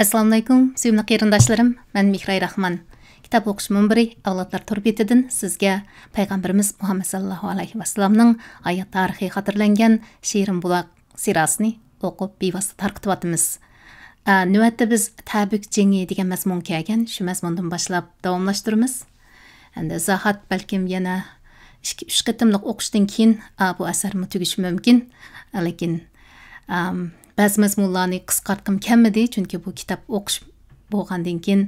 Assalamu alaykum, sevimli qarindoshlarım. Men Mihray Rahman. Kitap o'qish munbiri avlodlar turbetidan sizga Payg'ambarimiz Muhammad sallallohu alayhi vasallamning hayot tarixi xotirlangan Shirin buloq sirasini o'qib bevosita tarqatyapmiz. Navbatda biz Tabuk jangi degan mazmun kelgan, shu mazmundan boshlab davomlashtiramiz. Endi zahat balkim yana 2-3 qatimliq o'qishdan keyin bu asarni tugishi mumkin. Lekin ba'zi mazmunlarni qisqartqim kelmadi, chunki bu kitap o'qish bo'lgandan keyin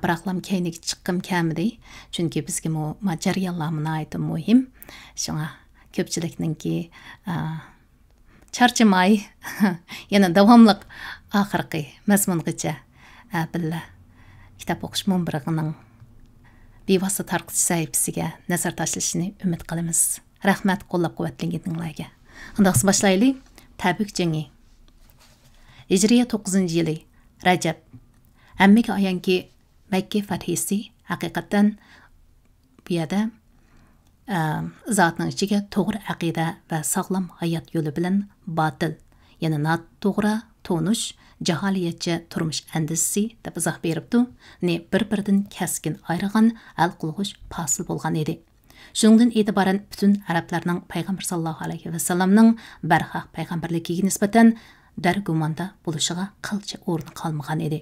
biroqlam keyniga chiqqim kelmadi, chunki bizga bu jarayonlar nihoyatda muhim. Shunga ko'pchilikninki charchamay yana davomli oxirgi mazmungacha billa kitap o'qish munbirining bevosita tarqitish sahifasiga nazar tashlashini umid qilamiz. Rahmat qo'llab-quvvatlaganinglarga. Unda boshlaylik. Tabuk jangi. Hijriya 9-yili Rajab. Hammaga ayonki Makka fathisi haqiqatan bu yerda zotning ichiga to'g'ri aqida va sog'lom hayot yo'li bilan botil, yana noto'g'ri tonish, jaholiyatcha turmush andisi deb izoh beribdi. Bir-biridan kaskin ayirgan hal qilg'uch fasil bo'lgan edi. Shundan e'tiboran butun arablarning payg'ambar sallallohu alayhi vasallamning barhaq payg'ambarligiga nisbatan dargumanda bo'lishiga qilcha o'rin qolmagan edi.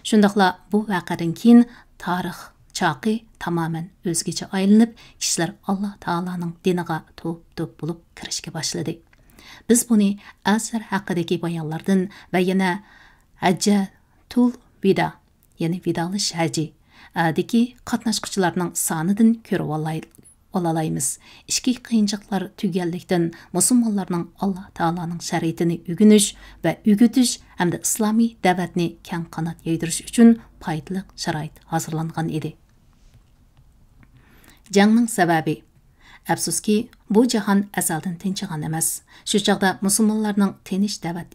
Shundaqla bu voqeadan keyin tarix chaqi tamoman o'zgacha aylanib, kishilar Alloh taolaning diniga to'p-to'p bo'lib kirishga boshladi. Biz buni asar haqidagi bayonlardan va yana hajjatul vida, ya'ni vidolish haji dagi qatnashchilarning sonidan ko'rib olalaymiz. Ishki qiyinchiliklar tugallikdan musulmonlarning Alloh taolaning shariatini o'rganish va o'rgatish hamda islomiy da'vatni keng qanot yaydirish uchun foydali sharoit hozirlangan edi. Jangning sababi. Afsuski, bu jahon azaldan tinchigan emas. Shu chaqda musulmonlarning tinish da'vat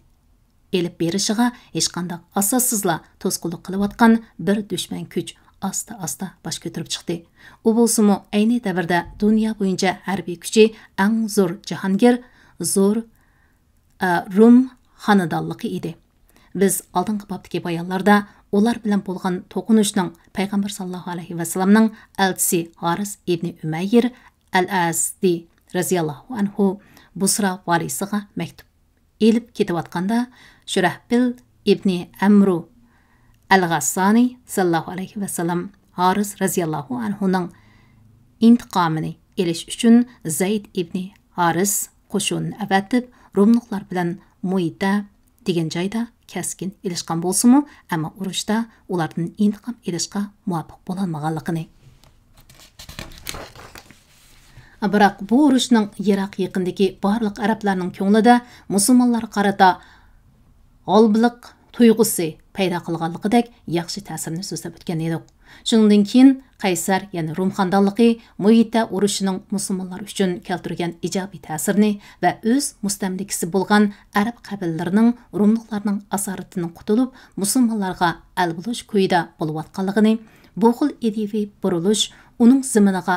elib berishiga hech qanday asossizla to'sqinlik qilayotgan bir dushman kuch asta bosh ko'tarib chiqdi. U bo'lsa-mu ayni davrda dunyo bo'yicha harbiy kuchi eng zo'r jahongir, zo'r Rum xonadonligi edi. Biz oldingi bobdagi bayonlarda ular bilan bo'lgan to'qinishning payg'ambar sallallohu alayhi vasallamning elchisi Haris ibn Umayr al-Azdi radhiyallohu anhu Busra valisiga maktub elib ketayotganda Shurahbil ibn Amru Al-Ghassani sallallahu alayhi ve sellem Haris radhiyallahu anhu'nun intiqamini elish uchun Zayd ibn Haris qo'shinni avatib Rumluqlar bilan Muita degan joyda kaskin ilishgan bo'lsa-mu, ammo urushda ulardan intiqam elishga muvaffaq bo'lolmaganligini. Biroq bu urushning Iroq yaqinidagi barliq arablarning ko'nglida musulmonlar qarata g'oliblik tuyg'usi paydo qilganligidek yaxshi ta'sirini so'zlab o'tgan edik. Shundan keyin Qaysar, ya'ni Rum xonadonligi Muita urushining musulmonlar uchun keltirgan ijobiy ta'sirini va o'z mustamlikasi bo'lgan arab qabillarning Rumliklarning asaratidan qutulib, musulmonlarga al bo'lish ko'yida bo'layotganligini, bu xil idiviy burilish uning ziminiga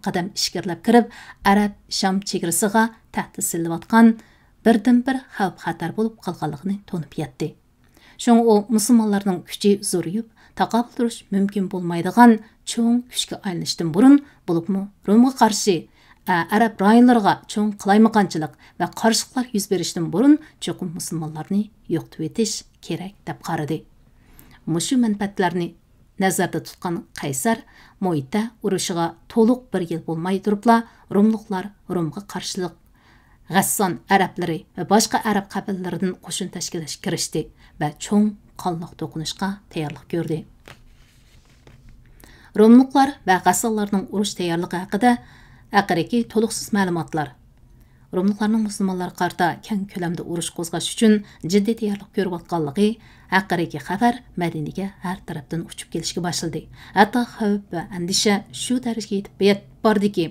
qadam ishkirlab kirib, Arab Sham chegarasiga tahdid silayotgan birdan-bir xavf-xatar bo'lib qolganligini to'nib yetdi. Şoň o musulmonlarning kuchi zo'rayib, taqobil turish mumkin bo'lmaydigan cho'ng kuchga aylanishdan burun bo'libmi Rumga qarshi arab rayonlariga cho'ng qilaymaganchilik va qarshiliklar yuz berishdan burun cho'qim musulmonlarni yo'qotib etish kerak deb qaradi. Mushu manfaatlarni nazarda tutgan Qaysar Muita urushiga to'liq bir yil bo'lmay turibla Rumliklar Rumga qarshilik G'asson arablari va boshqa arab qabillardan qo'shin tashkillash kirishdi va cho'ng qonliq to'qinishga tayyorlik ko'rdi. Rumliklar va G'assonlarning urush tayyorligi haqida haqidagi to'liqsiz ma'lumotlar. Rumliklarning musulmonlar qarta keng ko'lamda urush qo'zg'ash uchun jiddiy tayyorlik ko'rayotganligi haqidagi xabar Madinaga har tarafdan uchib kelishga boshladi. Hatto xavf va andisha shu darajaga yetib bordiki,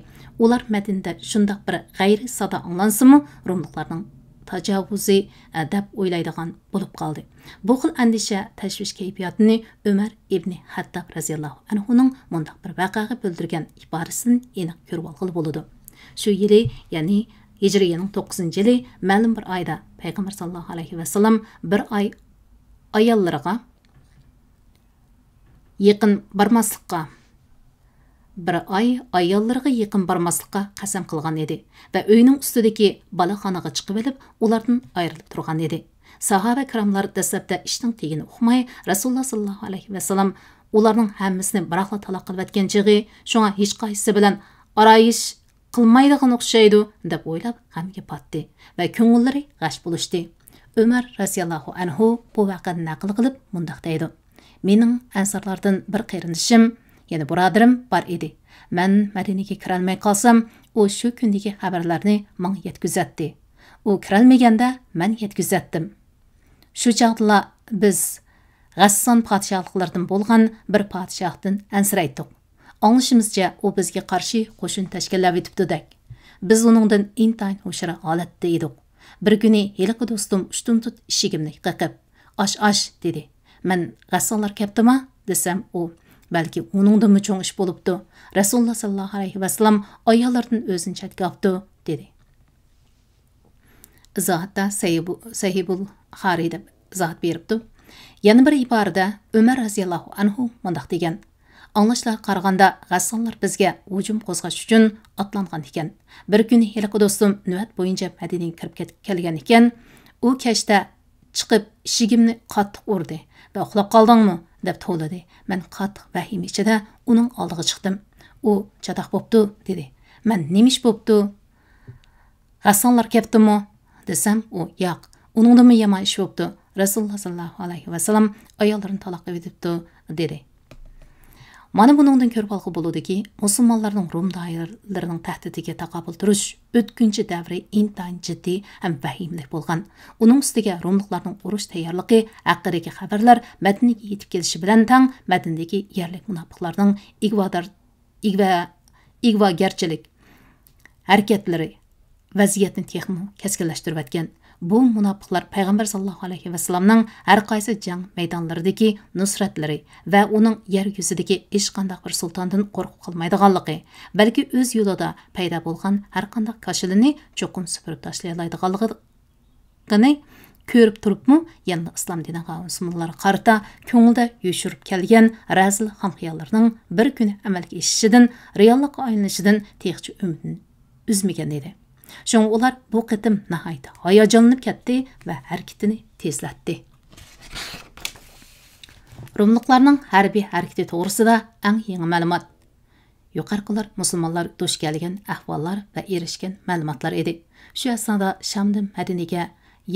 ular Madinada shundoq bir g'ayri sada anglansimi, Rumliklarning tajovuzi deb o'ylaydigan bo'lib qoldi. Bu xil andisha tashvish kayfiyatini Umar ibn Hattab radhiyallohu anhuning mundaq bir voqeaga bildirgan iborasidan aniq ko'rib olg'ili bo'ladi. Shu yili, ya'ni Hijriyaning 9-yili ma'lum bir oyda payg'ambar sallallohu alayhi vasallam bir oy ayollariga yaqin barmaslikqa, bir ayollarga yaqin barmaslikqa qasam qilgan edi va uyning ustidagi balaxonaga chiqib olib, ulardan ayrilib turgan edi. Sahaba kiramlar dastlabda ishning tegini uqmay, Rasululloh sallallohu alayhi vasallam ularning hammasini biroqla taloq qilib o'tgan chig'i, shunga hech qaysi bilan arayish qilmaydigan o'xshaydi deb o'ylab g'amga patdi va ko'ngillari g'ash bo'lishdi. Umar radhiyallohu anhu bu voqeani naql qilib mundaq deydi: "Mening ansarlardan bir qarindishim, yana birodarim bor edi. Men Madinaga kira olmay qolsam, u shu kundagi xabarlarni menga yetkazatdi. U kira olmaganda men yetkazatdim. Shu chaqda biz G'asson podshohliklaridan bo'lgan bir podshohdan ansiraydik. Anglashimizcha u bizga qarshi qo'shin tashkillab etibdi-dak. Biz uningdan intayin hushira holatda edik. Bir kuni heliqi do'stim ushtumtut ishigimni qaqib, "Osh" dedi. Men "G'assonlar kelibdimi?" desam, u "Balki uningdan cho'ng ish bo'libdi. Rasululloh sallallohu alayhi vasallam ayollardan o'zini chetga olibdi" dedi. Izohatda Sahihul Buxoriy deb izohat beribdi. Yana bir iborada Umar radhiyallohu anhu mundaq degan: "Anglashlarga qaraganda G'assonlar bizga hujum qo'zg'ash uchun otlangan ekan. Bir kuni heliqi do'stim navbat bo'yicha Madinaga kirib kelgan ekan. U kechda chiqib ishigimni qattiq urdi va uxlab qoldingmi deb to'ladi. Men qattiq vahim ichida uning oldiga chiqdim. U chatoq bo'pti" dedi. "Men nima ish bo'pti? G'assonlar kelibdimi?" desam, u "Yo'q, uningdan yomon ish bo'pti. Rasululloh sallallohu alayhi vasallam ayollarni taloq etibdi" dedi. Mana buningdan ko'rib olgan bo'ludiki, musulmonlarning Rum doiralarining tahdidiga taqobil turish o'tkinchi davri intayin jiddiy ham vahimli bo'lgan. Uning ustiga Rumliklarning urush tayyorligi haqidagi xabarlar Madinaga yetib kelishi bilan tang Madinadagi yerlik munofiqlarning ig'vogarchilik harakatlari vaziyatni texmo keskinlashtirib o'tgan. Bu munofiqlar payg'ambar sallallohu alayhi vasallamning har qaysi jang maydonlaridagi nusratlari va uning yer yuzidagi hech qanday bir sultondan qo'rqib qolmaydiganligi, balki o'z yo'lida paydo bo'lgan har qanday kashilini cho'qim supurib tashlay oladiganligini ko'rib turibmi, yana islom diniga musulmonlar qarata ko'ngilda yo'shirib kelgan razil ham xiyollarning bir kuni amalga oshishidan, reallikqa aylanishidan texchi umidini uzmagan edi. Şoň ular bu qitim nihoyatda hayajonlanib ketdi va harakatini tezlatdi. Rumliklarning harbiy harakati to'g'risida eng yangi ma'lumot yuqorqilar musulmonlar duch kelgan ahvollar va erishgan ma'lumotlar edi. Shu asnoda Shamdan Madinaga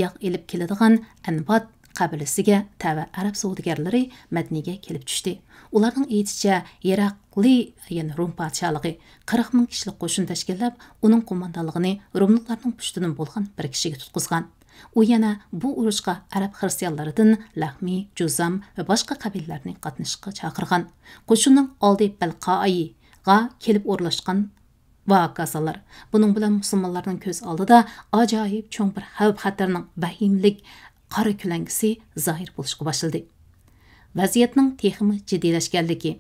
yog' elib keladigan Anbat qabilasiga tava arab savdogarlari Madinaga kelib tushdi. Ularning aytishicha, Iroqli, ya'ni Rum podshohligi 40 ming kishilik qo'shin tashkillab, uning qo'mondonligini Rumliklarning pushtidan bo'lgan bir kishiga tutqizgan. U yana bu urushga arab xristianlaridan Lahmi, Juzam va boshqa qabilalarni qatnashishga chaqirgan. Qo'shinning oldi Balqaiga kelib o'rlashgan vaqasalar. Buning bilan musulmonlarning ko'z oldida ajoyib cho'ng bir xavf xatarning vahimlik qora kulangisi zohir bo'lishga boshladi. Vaziyatning texmi jiddiylashganligi,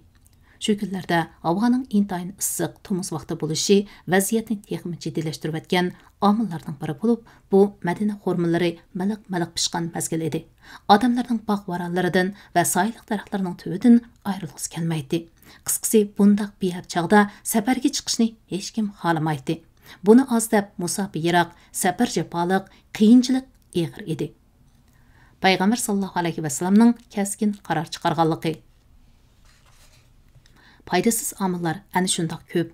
shu kunlarda havoning intayin issiq, tumuz vaqti bo'lishi vaziyatni texmi jiddiylashtirib o'tgan omillarning biri bo'lib, bu Madina xurmillari maliq pishgan mazgil edi. Odamlarning bog'-varallaridan va soyliq daraxtlarning tubidan ayrilg'isi kelmaydi. Qisqasi, bundaq beyab chog'da safarga chiqishni hech kim xohlamaydi. Buni oz deb musofi yiroq, safar jafoliq, qiyinchilik ig'ir edi. Payg'ambar sallallohu alayhi vasallamning keskin qaror chiqarganligi. Foydasiz omillar ana shundoq ko'p,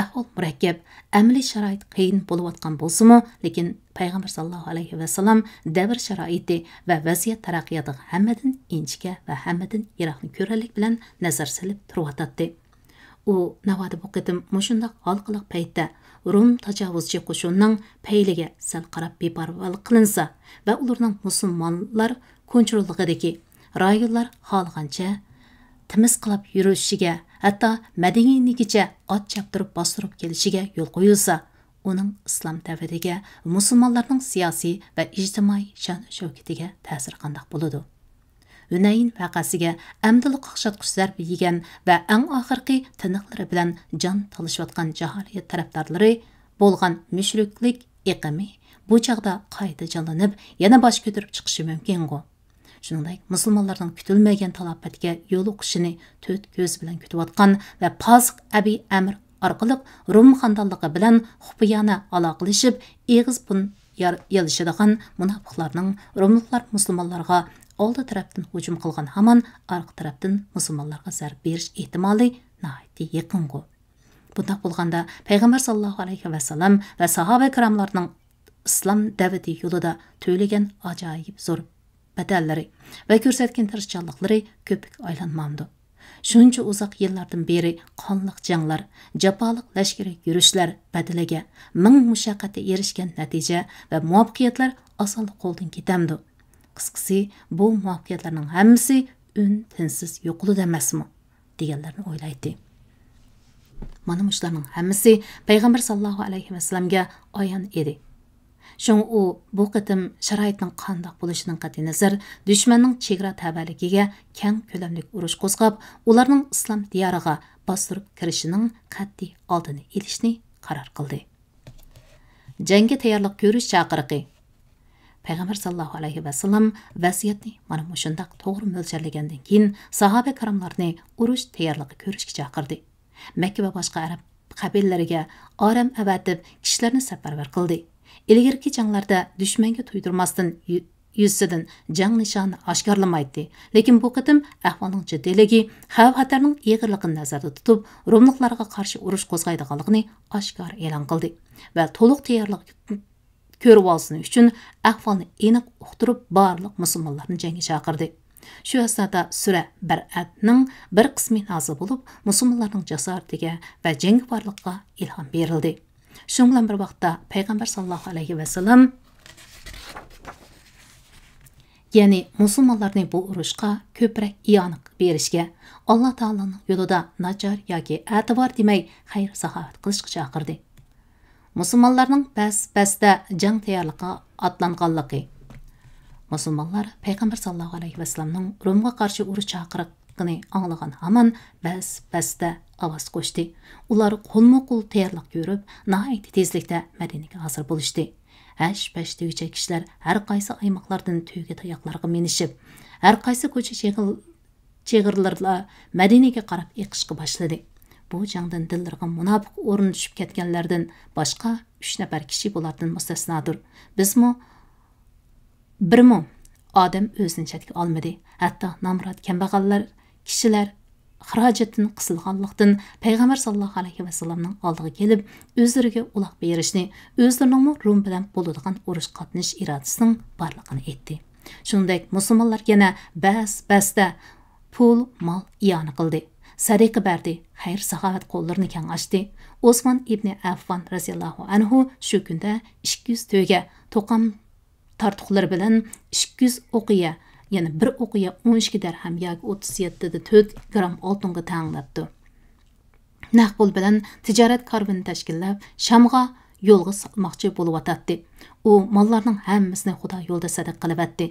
ahvol murakkab, amaliy sharoit qiyin bo'layotgan bo'lsa-mu, lekin Payg'ambar sallallohu alayhi vasallam davr sharoiti va vaziyat taraqqiyotiga hammadan inchika va hammadan yiroqni ko'ralik bilan nazar silib turibdi. U navoda bu qitim mushundoq halqiliq paytda Rum tajovuzchi qo'shinning payliga sal qarab beparvolik qilinsa va ularning musulmonlar kontrolligidagi rayonlar xohlagancha timiz qilib yurishiga, hatto Madinaga ot chaptirib bostirib kelishiga yo'l qo'yilsa, uning islom davriga, musulmonlarning siyosiy va ijtimoiy shon-shavkatiga ta'sir qanday bo'ladi? Hunayn vaqasiga amdili qaqshatqich zarbi yegan va eng oxirgi tiniqlari bilan jon talishayotgan jaholiyat tarafdorlari bo'lgan mushriklik iqimi bu chaqda qayta jonlanib, yana bosh ko'tarib chiqishi mumkin-ku. Shuningdek, musulmonlarning kutilmagan talafotga yo'l o'qishini to'rt ko'z bilan kutayotgan va Poziq Abi Amr orqali Rum xandonligi bilan xufiyona aloqalashib, eg'iz bun yalishadigan munofiqlarning Rumliklar musulmonlarga oldi tarafdan hujum qilgan hamon orqa tarafdan musulmonlarga zarb berish ehtimoli nihoyatda yaqin. Bunday bo'lganda Payg'ambar sallallohu alayhi va sallam va sahoba ikramlarning islom da'vati yo'lida to'ylagan ajoyib zo'r badallari va ko'rsatgan tirishchanliklari ko'pik aylanmamdi. Shuncha uzoq yillardan beri qonliq janglar, jafoliq lashkariy yurishlar badaliga ming mushaqqatga erishgan natija va muvaffaqiyatlar oson qo'ldan ketamdi. Qisqasi, bu muvaffaqiyatlarning hammasi tinsiz yo'qoldi emasmi deganlarni o'ylaydi. Mana shularning hammasi Payg'ambar sallallohu alayhi va sallamga ayon edi. Şoň o bu qitim sharoitning qandoq bo'lishidan qat'iy nazar dushmanning chegara tabaligiga keng ko'lamli urush qo'zg'ab, ularning islom diyoriga bostirib kirishining qat'iy oldini olishni qaror qildi. Jangga tayyorlik ko'rish chaqiriqi. Payg'ambar sallallohu alayhi va sallam vaziyatni mana shunday to'g'ri mo'ljallagandan keyin sahoba karamlarni urush tayyorligi ko'rishga chaqirdi. Makka va boshqa arab qabillalariga oram avatib kishilarni safarbar qildi. İlgirki janglarda düşmanga tuydurmasdan yüzsidan jang nishoni oshkorlamaydi. Lekin bu qitim ahvolning jiddiyligi, xavf-xatarning ig'irligini nazarda tutib, Rumliklarga qarshi urush qo'zg'aydiganligini oshkor e'lon qildi va to'liq tayyorlik ko'rib olsin uchun ahvolni aniq uqtirib barliq musulmonlarni jangga chaqirdi. Shu asnoda sura Bar'atning bir qismi nozil bo'lib, musulmonlarning jasoratiga va jangvorlikqa ilhom berildi. Şun bilan bir vaqtda Payg'ambar sallallohu alayhi va sallam ya'ni musulmonlarning bu urushga ko'proq iyoniq berishga, Alloh taolaning yo'lida najor yoki e'tibor demay xayr saxovat qilishga chaqirdi. Musulmonlarning bas-basda jang tayyorligiga atlanganligi. Musulmonlar Payg'ambar sallallohu alayhi va sallamning Rumga qarshi urush chaqiriqini anglagan hamon bas-basda ovoz qo'shdi. Ular qo'lma-qo'l tayyorlik ko'rib, nihoyat tezlikda Madinaga hozir bo'lishdi. Hash-pash deguvchi kishilar har qaysi aymoqlardan tuyaga tayoqlarga minishib, har qaysi ko'cha chegirlarla Madinaga qarab eqishga boshladi. Bu jangdan dillariga munofiq o'rin tushib ketganlardan boshqa 3 nafar kishi bulardan mustasnodir. Bizmi birmi odam o'zini chetga olmadi. Hatto namrat kambag'allar kishilar xarajatdan qisilganlikdan Payg'ambar sallallohu alayhi va sallamning oldiga kelib, o'zlariga uloq berishni, o'zlarining Rum bilan bo'ladigan urush qatnash irodasining borligini aytdi. Shuningdek, musulmonlar yana bas-basda pul, mol iyoni qildi. Sadaqa berdi, xayr saxovat qo'llarini keng ochdi. Osman ibn Affan radhiyallohu anhu shu kunda 200 to'ga to'qam tartuqlar bilan 200 o'qiya, ya'ni bir o'qiya 12 dirham yoki 37 da 4 gram oltinga tanglabdi. Naq pul bilan tijorat karvoni tashkillab, Shamga yo'lga solmoqchi bo'lib o'tadi. U mollarning hammasini Xudo yo'lida sadaqa qilibdi.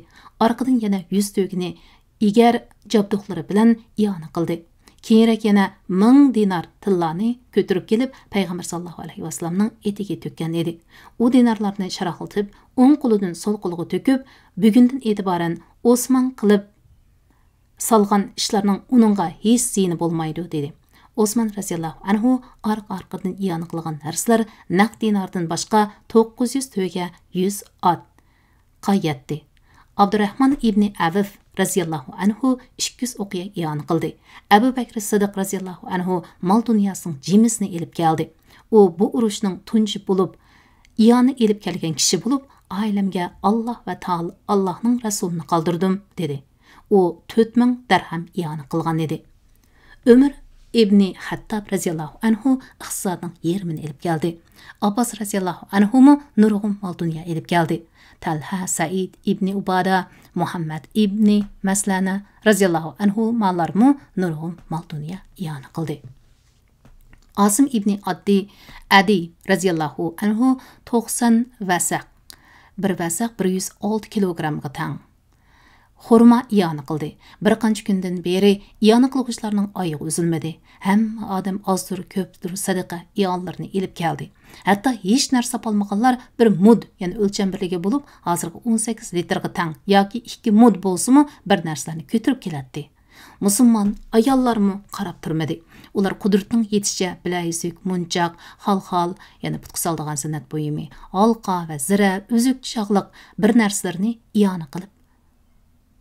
Orqadan yana 100 to'gini egar jabduqlari bilan iyona qildi. Keyinroq yana 1000 dinar tillani ko'tarib kelib, Payg'ambar sallallohu alayhi va sallamning etiga to'kkan edi. U dinarlarni sharaqlatib, o'ng qo'lidan so'l qo'liga to'kib, bugundan e'tiboran Osman qilib salgan ishlarning uningga hech ziyni bo'lmaydi dedi. Osman radhiyallohu anhu orqa-orqadan iyona qilgan narsalar naq dinardan boshqa 900 to'ga 100 ot qayatdi. Abdurrahman ibn Avf radhiyallohu anhu 200 o'qiya iyona qildi. Abu Bakr Siddiq radhiyallohu anhu mol dunyosining jimisini elib keldi. U bu urushning tunji bo'lib, iyona elib kelgan kishi bo'lib, ailemga Alloh va Taala Allohning rasulini qoldirdim dedi. U 4000 dirham iyona qilgan edi. Umar ibn Hattab radhiyallohu anhu iqtisodning yarmini elib keldi. Abbas radhiyallohu anhu mu nurg'un mol dunyo elib keldi. Talha Said ibn Ubada, Muhammad ibn Maslana radhiyallohu anhu mallarmu nurg'un mol dunyo iyona qildi. Asim ibn Adi radhiyallohu anhu 90 vasaq. Bir vasaq 106 kilogramga tang. xurma iyoni qildi. Bir qancha kundan beri iyoni qilg'uvchilarning oyog'i uzilmadi. Hamma odam ozdir ko'pdir sadaqa iyonlarini ilib keldi. Hatto hech narsa olmaganlar bir mud, ya'ni o'lcham birligi bo'lib, hozirgi 18 litrga tang yoki 2 mud bo'lsa-mu bir narsalarni ko'tarib keladi. Musulmon ayollarmi qarab turmadi. Ular qudratning yetishicha bilayizuk, munchoq, xal-xal, ya'ni putqa soldigan sunnat buyumi, halqa va zira, uzuk chog'liq bir narsalarni iyoni qilib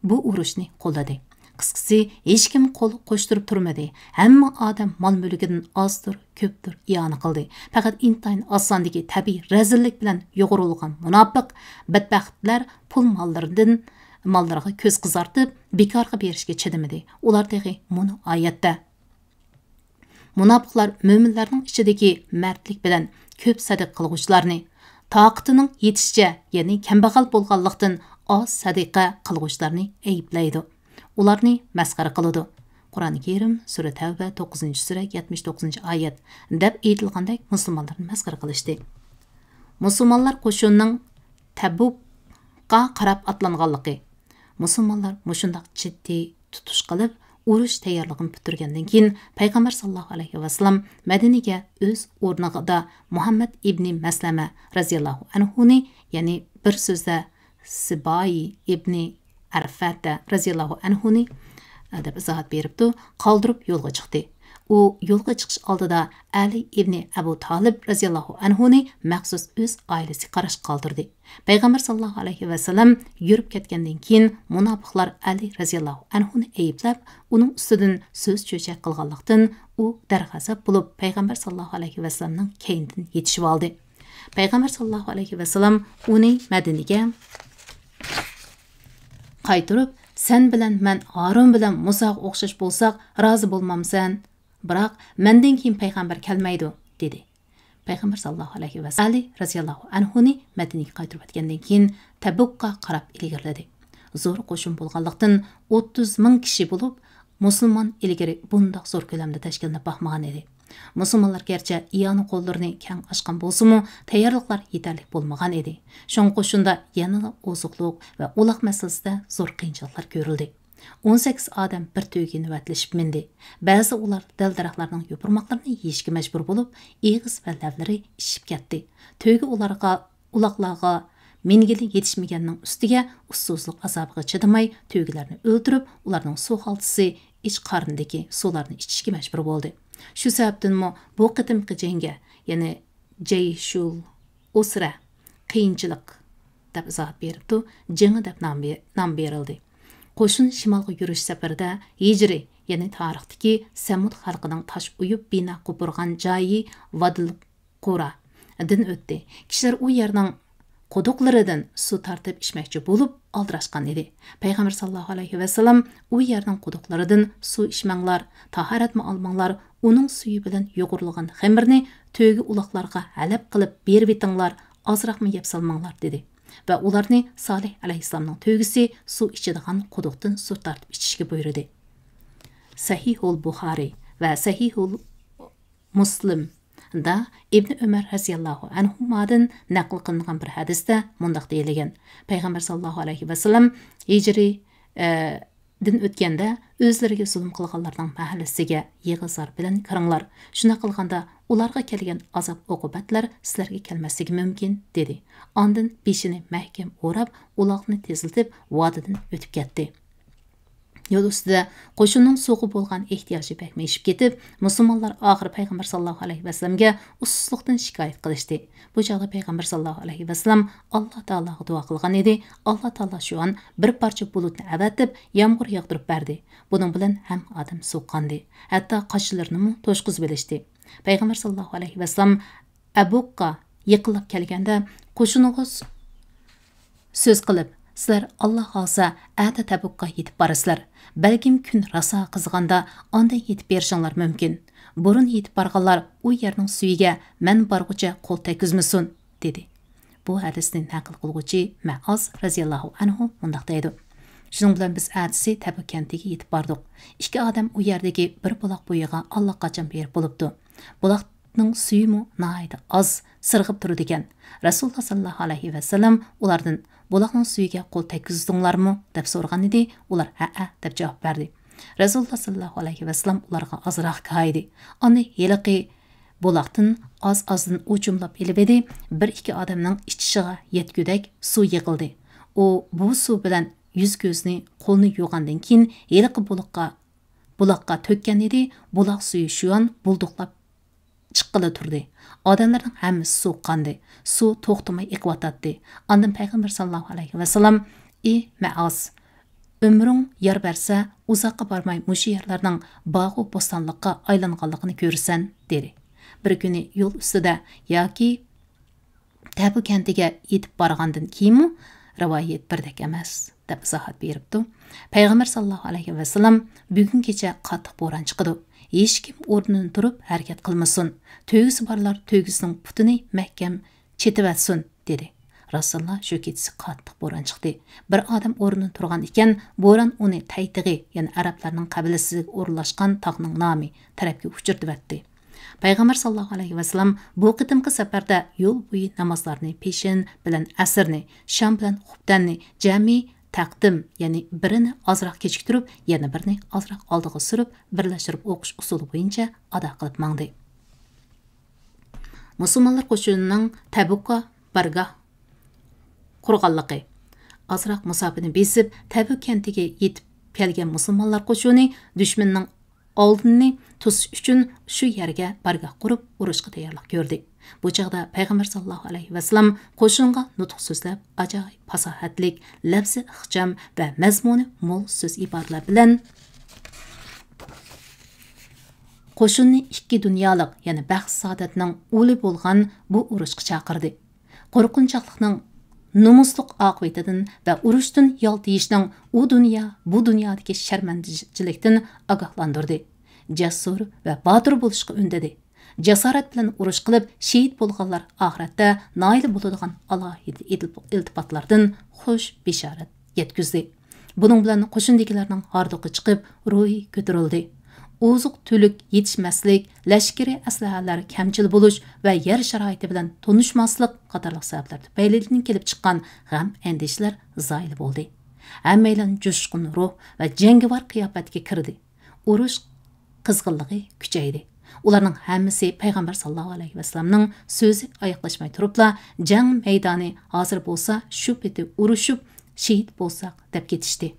bu urushni qo'lladi. Qisqasi, hech kim qo'l qo'shtirib turmadi. Hamma odam mol-mulkidan ozdir, ko'pdir iyoni qildi. Faqat intayin osondagi tabiiy razillik bilan yo'g'rilgan munofiq badbaxtlar pul mollariga ko'z qizartib, bekorga berishga chidamadi. Ular degi buni oyatda munofiqlar mo'minlarning ichidagi mardlik bilan ko'p sadiq qilg'uvchilarni toqatining yetishicha, ya'ni kambag'al bo'lganlikdan oz sadiqa qilg'uvchilarni ayblaydi. Ularni masxara qiladi. Qur'oni Karim sura Tavba 9-sura 79-oyat deb aytilgandek musulmonlarni masxara qilishdi. Musulmonlar qo'shinining Tabukqa qarab atlanganligi. Musulmonlar mushundaq jiddiy tutush qilib urush tayyorligini bitirgandan keyin payg'ambar sallallohu alayhi vasallam Madinaga o'z o'rnida Muhammad ibn Maslama radhiyallohu anhuni, ya'ni bir so'zda Sibai ibn Arfata radhiyallohu anhuni deb izohat beribdi, qoldirib yo'lga chiqdi. U yo'lga chiqish oldida Ali ibn Abu Talib radhiyallohu anhuni maxsus o'z oilasi qarash qoldirdi. Payg'ambar sallallohu alayhi vasallam yurib ketgandan keyin munofiqlar Ali radhiyallohu anhuni ayblab, uning ustidan so'z cho'chak qilganlikdan u darg'azab bo'lib payg'ambar sallallohu alayhi vasallamning keynidan yetishib oldi. Payg'ambar sallallohu alayhi vasallam uni Madinaga qaytirib, sen bilan men Harun bilan Musoga o'xshash bo'lsak, rozi bo'lmamsan? Biroq mendan keyin payg'ambar kelmaydi, dedi. Payg'ambar sallallohu alayhi vasallam Ali radhiyallohu anhuni Madinaga qaytirib o'tgandan keyin Tabukka qarab ilgirladi. Zo'r qo'shin bo'lganlikdan 30 ming kishi bo'lib, musulmon ilgari bundoq zo'r ko'lamda tashkillanib baxmagan edi. Musulmonlar gerçi iyoni qo'llarini keng ochgan bo'lsa-mu, tayyorliklar yetarli bo'lmagan edi. Shunga qo'shinda yanada oziqlik va uloq masalasida zo'r qiyinchiliklar ko'rildi. 18 odam bir to'yga navbatlashib mindi. Ba'zi ular dal-daraxtlarning yopirmoqlarini yeyishga majbur bo'lib, eg'iz va lavlari ishib ketdi. To'yga uloqlarga mingili yetishmaganning ustiga ussuzlik azobiga chidamay, to'ygilarni o'ldirib, ularning suv xaltisi iç qarnidagi suvlarni ichishga majbur bo'ldi. Shu sababdanmi bu qitimqi jangga, ya'ni Jayshul Usra, qiyinchilik deb izoh beribdi, jangi deb nom berildi. Qo'shin shimolga yurish safarida Hijri, ya'ni tarixdagi Samud xalqining tosh uyib bino qurgan joyi Vadil Qura din o'tdi. Kishilar u yerning quduqlaridan suv tartib ichmoqchi bo'lib aldirashgan edi. Payg'ambar sallallohu alayhi vasallam u yerning quduqlaridan suv ichmanglar, tahoratmi olmanglar, uning suvi bilan yo'g'rilgan xamirni to'ygi uloqlarga halab qilib berib etinglar, ozroqmi yeb salmanglar dedi. Va ularni Salih alayhissalomning to'ygisi suv ichadigan quduqdan suv tartib ichishga buyurdi. Sahihul Buxoriy va Sahihul Muslim da İbn Ömer radhiyallohu anhudan naql qilingan bir hadisda mundaq deyilgan. Payg'ambar sallallohu alayhi vasallam Hijri din o'tganda o'zlariga zulm qilganlarning mahallasiga yig'izlar bilan kiringlar. Shuna qilganda ularga kelgan azob uqubatlar sizlarga kelmasligi mumkin, dedi. Ondan beshini mahkam o'rab, uloqni teziltib, vodidan o'tib ketdi. Yo'l ustida qo'shinning so'g'i bo'lgan ehtiyoji bekmeshib ketib, musulmonlar oxiri payg'ambar sallallohu alayhi vasallamga ussizlikdan shikoyat qilishdi. Bu chog'da payg'ambar sallallohu alayhi vasallam Alloh taologa duo qilgan edi. Alloh taolo shu an bir parcha bulutni avatib, yomg'ir yog'dirib berdi. Buning bilan ham odam suqqandi. Hatto qoshlarni to'shqizib bilishdi. Payg'ambar sallallohu alayhi vasallam Abukka yiqilib kelganda qo'shiniga so'z qilib, sizlar Alloh xolsa ata Tabukka yetib borasizlar. Balkim kun raso qizg'anda ondan yetib berishinglar mumkin. Burun yetib borganlar u yerning suyiga men borgucha qo'l tekizmasin, dedi. Bu hadisni naql qilguvchi Ma'oz radhiyallohu anhu mundaq deydi. Shuning bilan biz atisi Tabuk kentiga yetib bordik. Ikki odam u yerdagi bir buloq bo'yiga allaqachon berib bo'libdi. Buloqning suyi nihoyat oz sirg'ib turdi ekan. Rasululloh sallallohu alayhi vasallam ulardan bulaqning suyiga qo'l tekkizdiңlarmi deb so'ragan edi. Ular ha deb javob berdi. Rasululloh sallallohu alayhi vasallam ularga azroq kaydi. Ani heliqi bulaqdan az-azdan uçumlab elib edi. Bir-iki odamning ichishiga yetgudak suv yig'ildi. U bu suv bilan yuz ko'zni, qo'lni yuvgandan keyin heliqi bulaqqa tökkan edi. Bulaq suyi shu an bulduqlab chiqqili turdi. Odamlarning hammasi so'qqandi. Suv to'xtamay eqiyotdi. Ondan payg'ambar sallallohu alayhi vasallam: Ma'az, ömrüň yer berse uzoqqa barmay mushu yerlarning bog'u bo'stonlikqa aylanganligini ko'rsan, dedi. Bir kuni yo'l ustida yoki Tabu kentiga yetib borgandan keyinmi rivoyat birdek emas deb izohat beribdi. Payg'ambar sallallohu alayhi vasallam bugun kecha qattiq bo'ron chiqdi. Hech kim o'rnidan turib harakat qilmasin. To'g'isi borlar to'g'isining putini mahkam chetivatsin, dedi. Rasululloh shu kechasi qattiq bo'ron chiqdi. Bir odam o'rnidan turgan ekan, bo'ron uni Taytig'i, ya'ni arablarning qabilasiga o'rlashgan tog'ning nomi tarafga uchirtibdi. Payg'ambar sallallohu alayhi vasallam bu qitimqi safarda yo'l bo'yi namozlarni, peshin bilan asrni, sham bilan xubdanni jami taqdim, ya'ni birini ozroq kechiktirib, yana birini ozroq oldiga surib, birlashtirib o'qish usuli bo'yicha ado qilib mangdi. Musulmonlar qo'shinining Tabukka bargoh qurganligi. Ozroq musofani besib, Tabuk kentiga yetib kelgan musulmonlar qo'shini dushmanning oldini to'sish uchun shu yerga bargoh qurib, urushga tayyorlik ko'rdi. Bu chaqda payg'ambar sallallohu alayhi vasallam qo'shinga nutq so'zlab, ajoyib fasohatlik, lafzi ixcham va mazmuni mo'l so'z iboralar bilan qo'shinni ikki dunyolik, ya'ni baxt saodatning uli bo'lgan bu urushga chaqirdi. Qo'rqinchliqning numusliq oqibatidan va urushdan yoltiyishning bu dunyodagi sharmandachilikdan ogohlantirdi. Jasur va botir bo'lishga undadi. Jasorat bilan urush qilib shahid bo'lganlar oxiratda noil bo'ladigan alohida iltifotlardan xush bishorat yetkazdi. Buning bilan qo'shindagilarning hordiqi chiqib, ruhi ko'tarildi. Oziq түлік yetishmaslik, lashkari aslahalar kamchil bo'lish va yer sharoiti bilan tonishmaslik qatorliq sabablar tufaylidan kelib chiqqan g'am andishlar zoil bo'ldi. Hammalar jo'shqin ruh va jangovar qiyofatga kirdi. Urush qizg'inligi kuchaydi. Ularning hammasi payg'ambar sallallohu alayhi vasallamning so'zi oyoqlashmay turibla, jang maydoni hozir bo'lsa, shu peti urushib shahid bo'lsak deb ketishdi.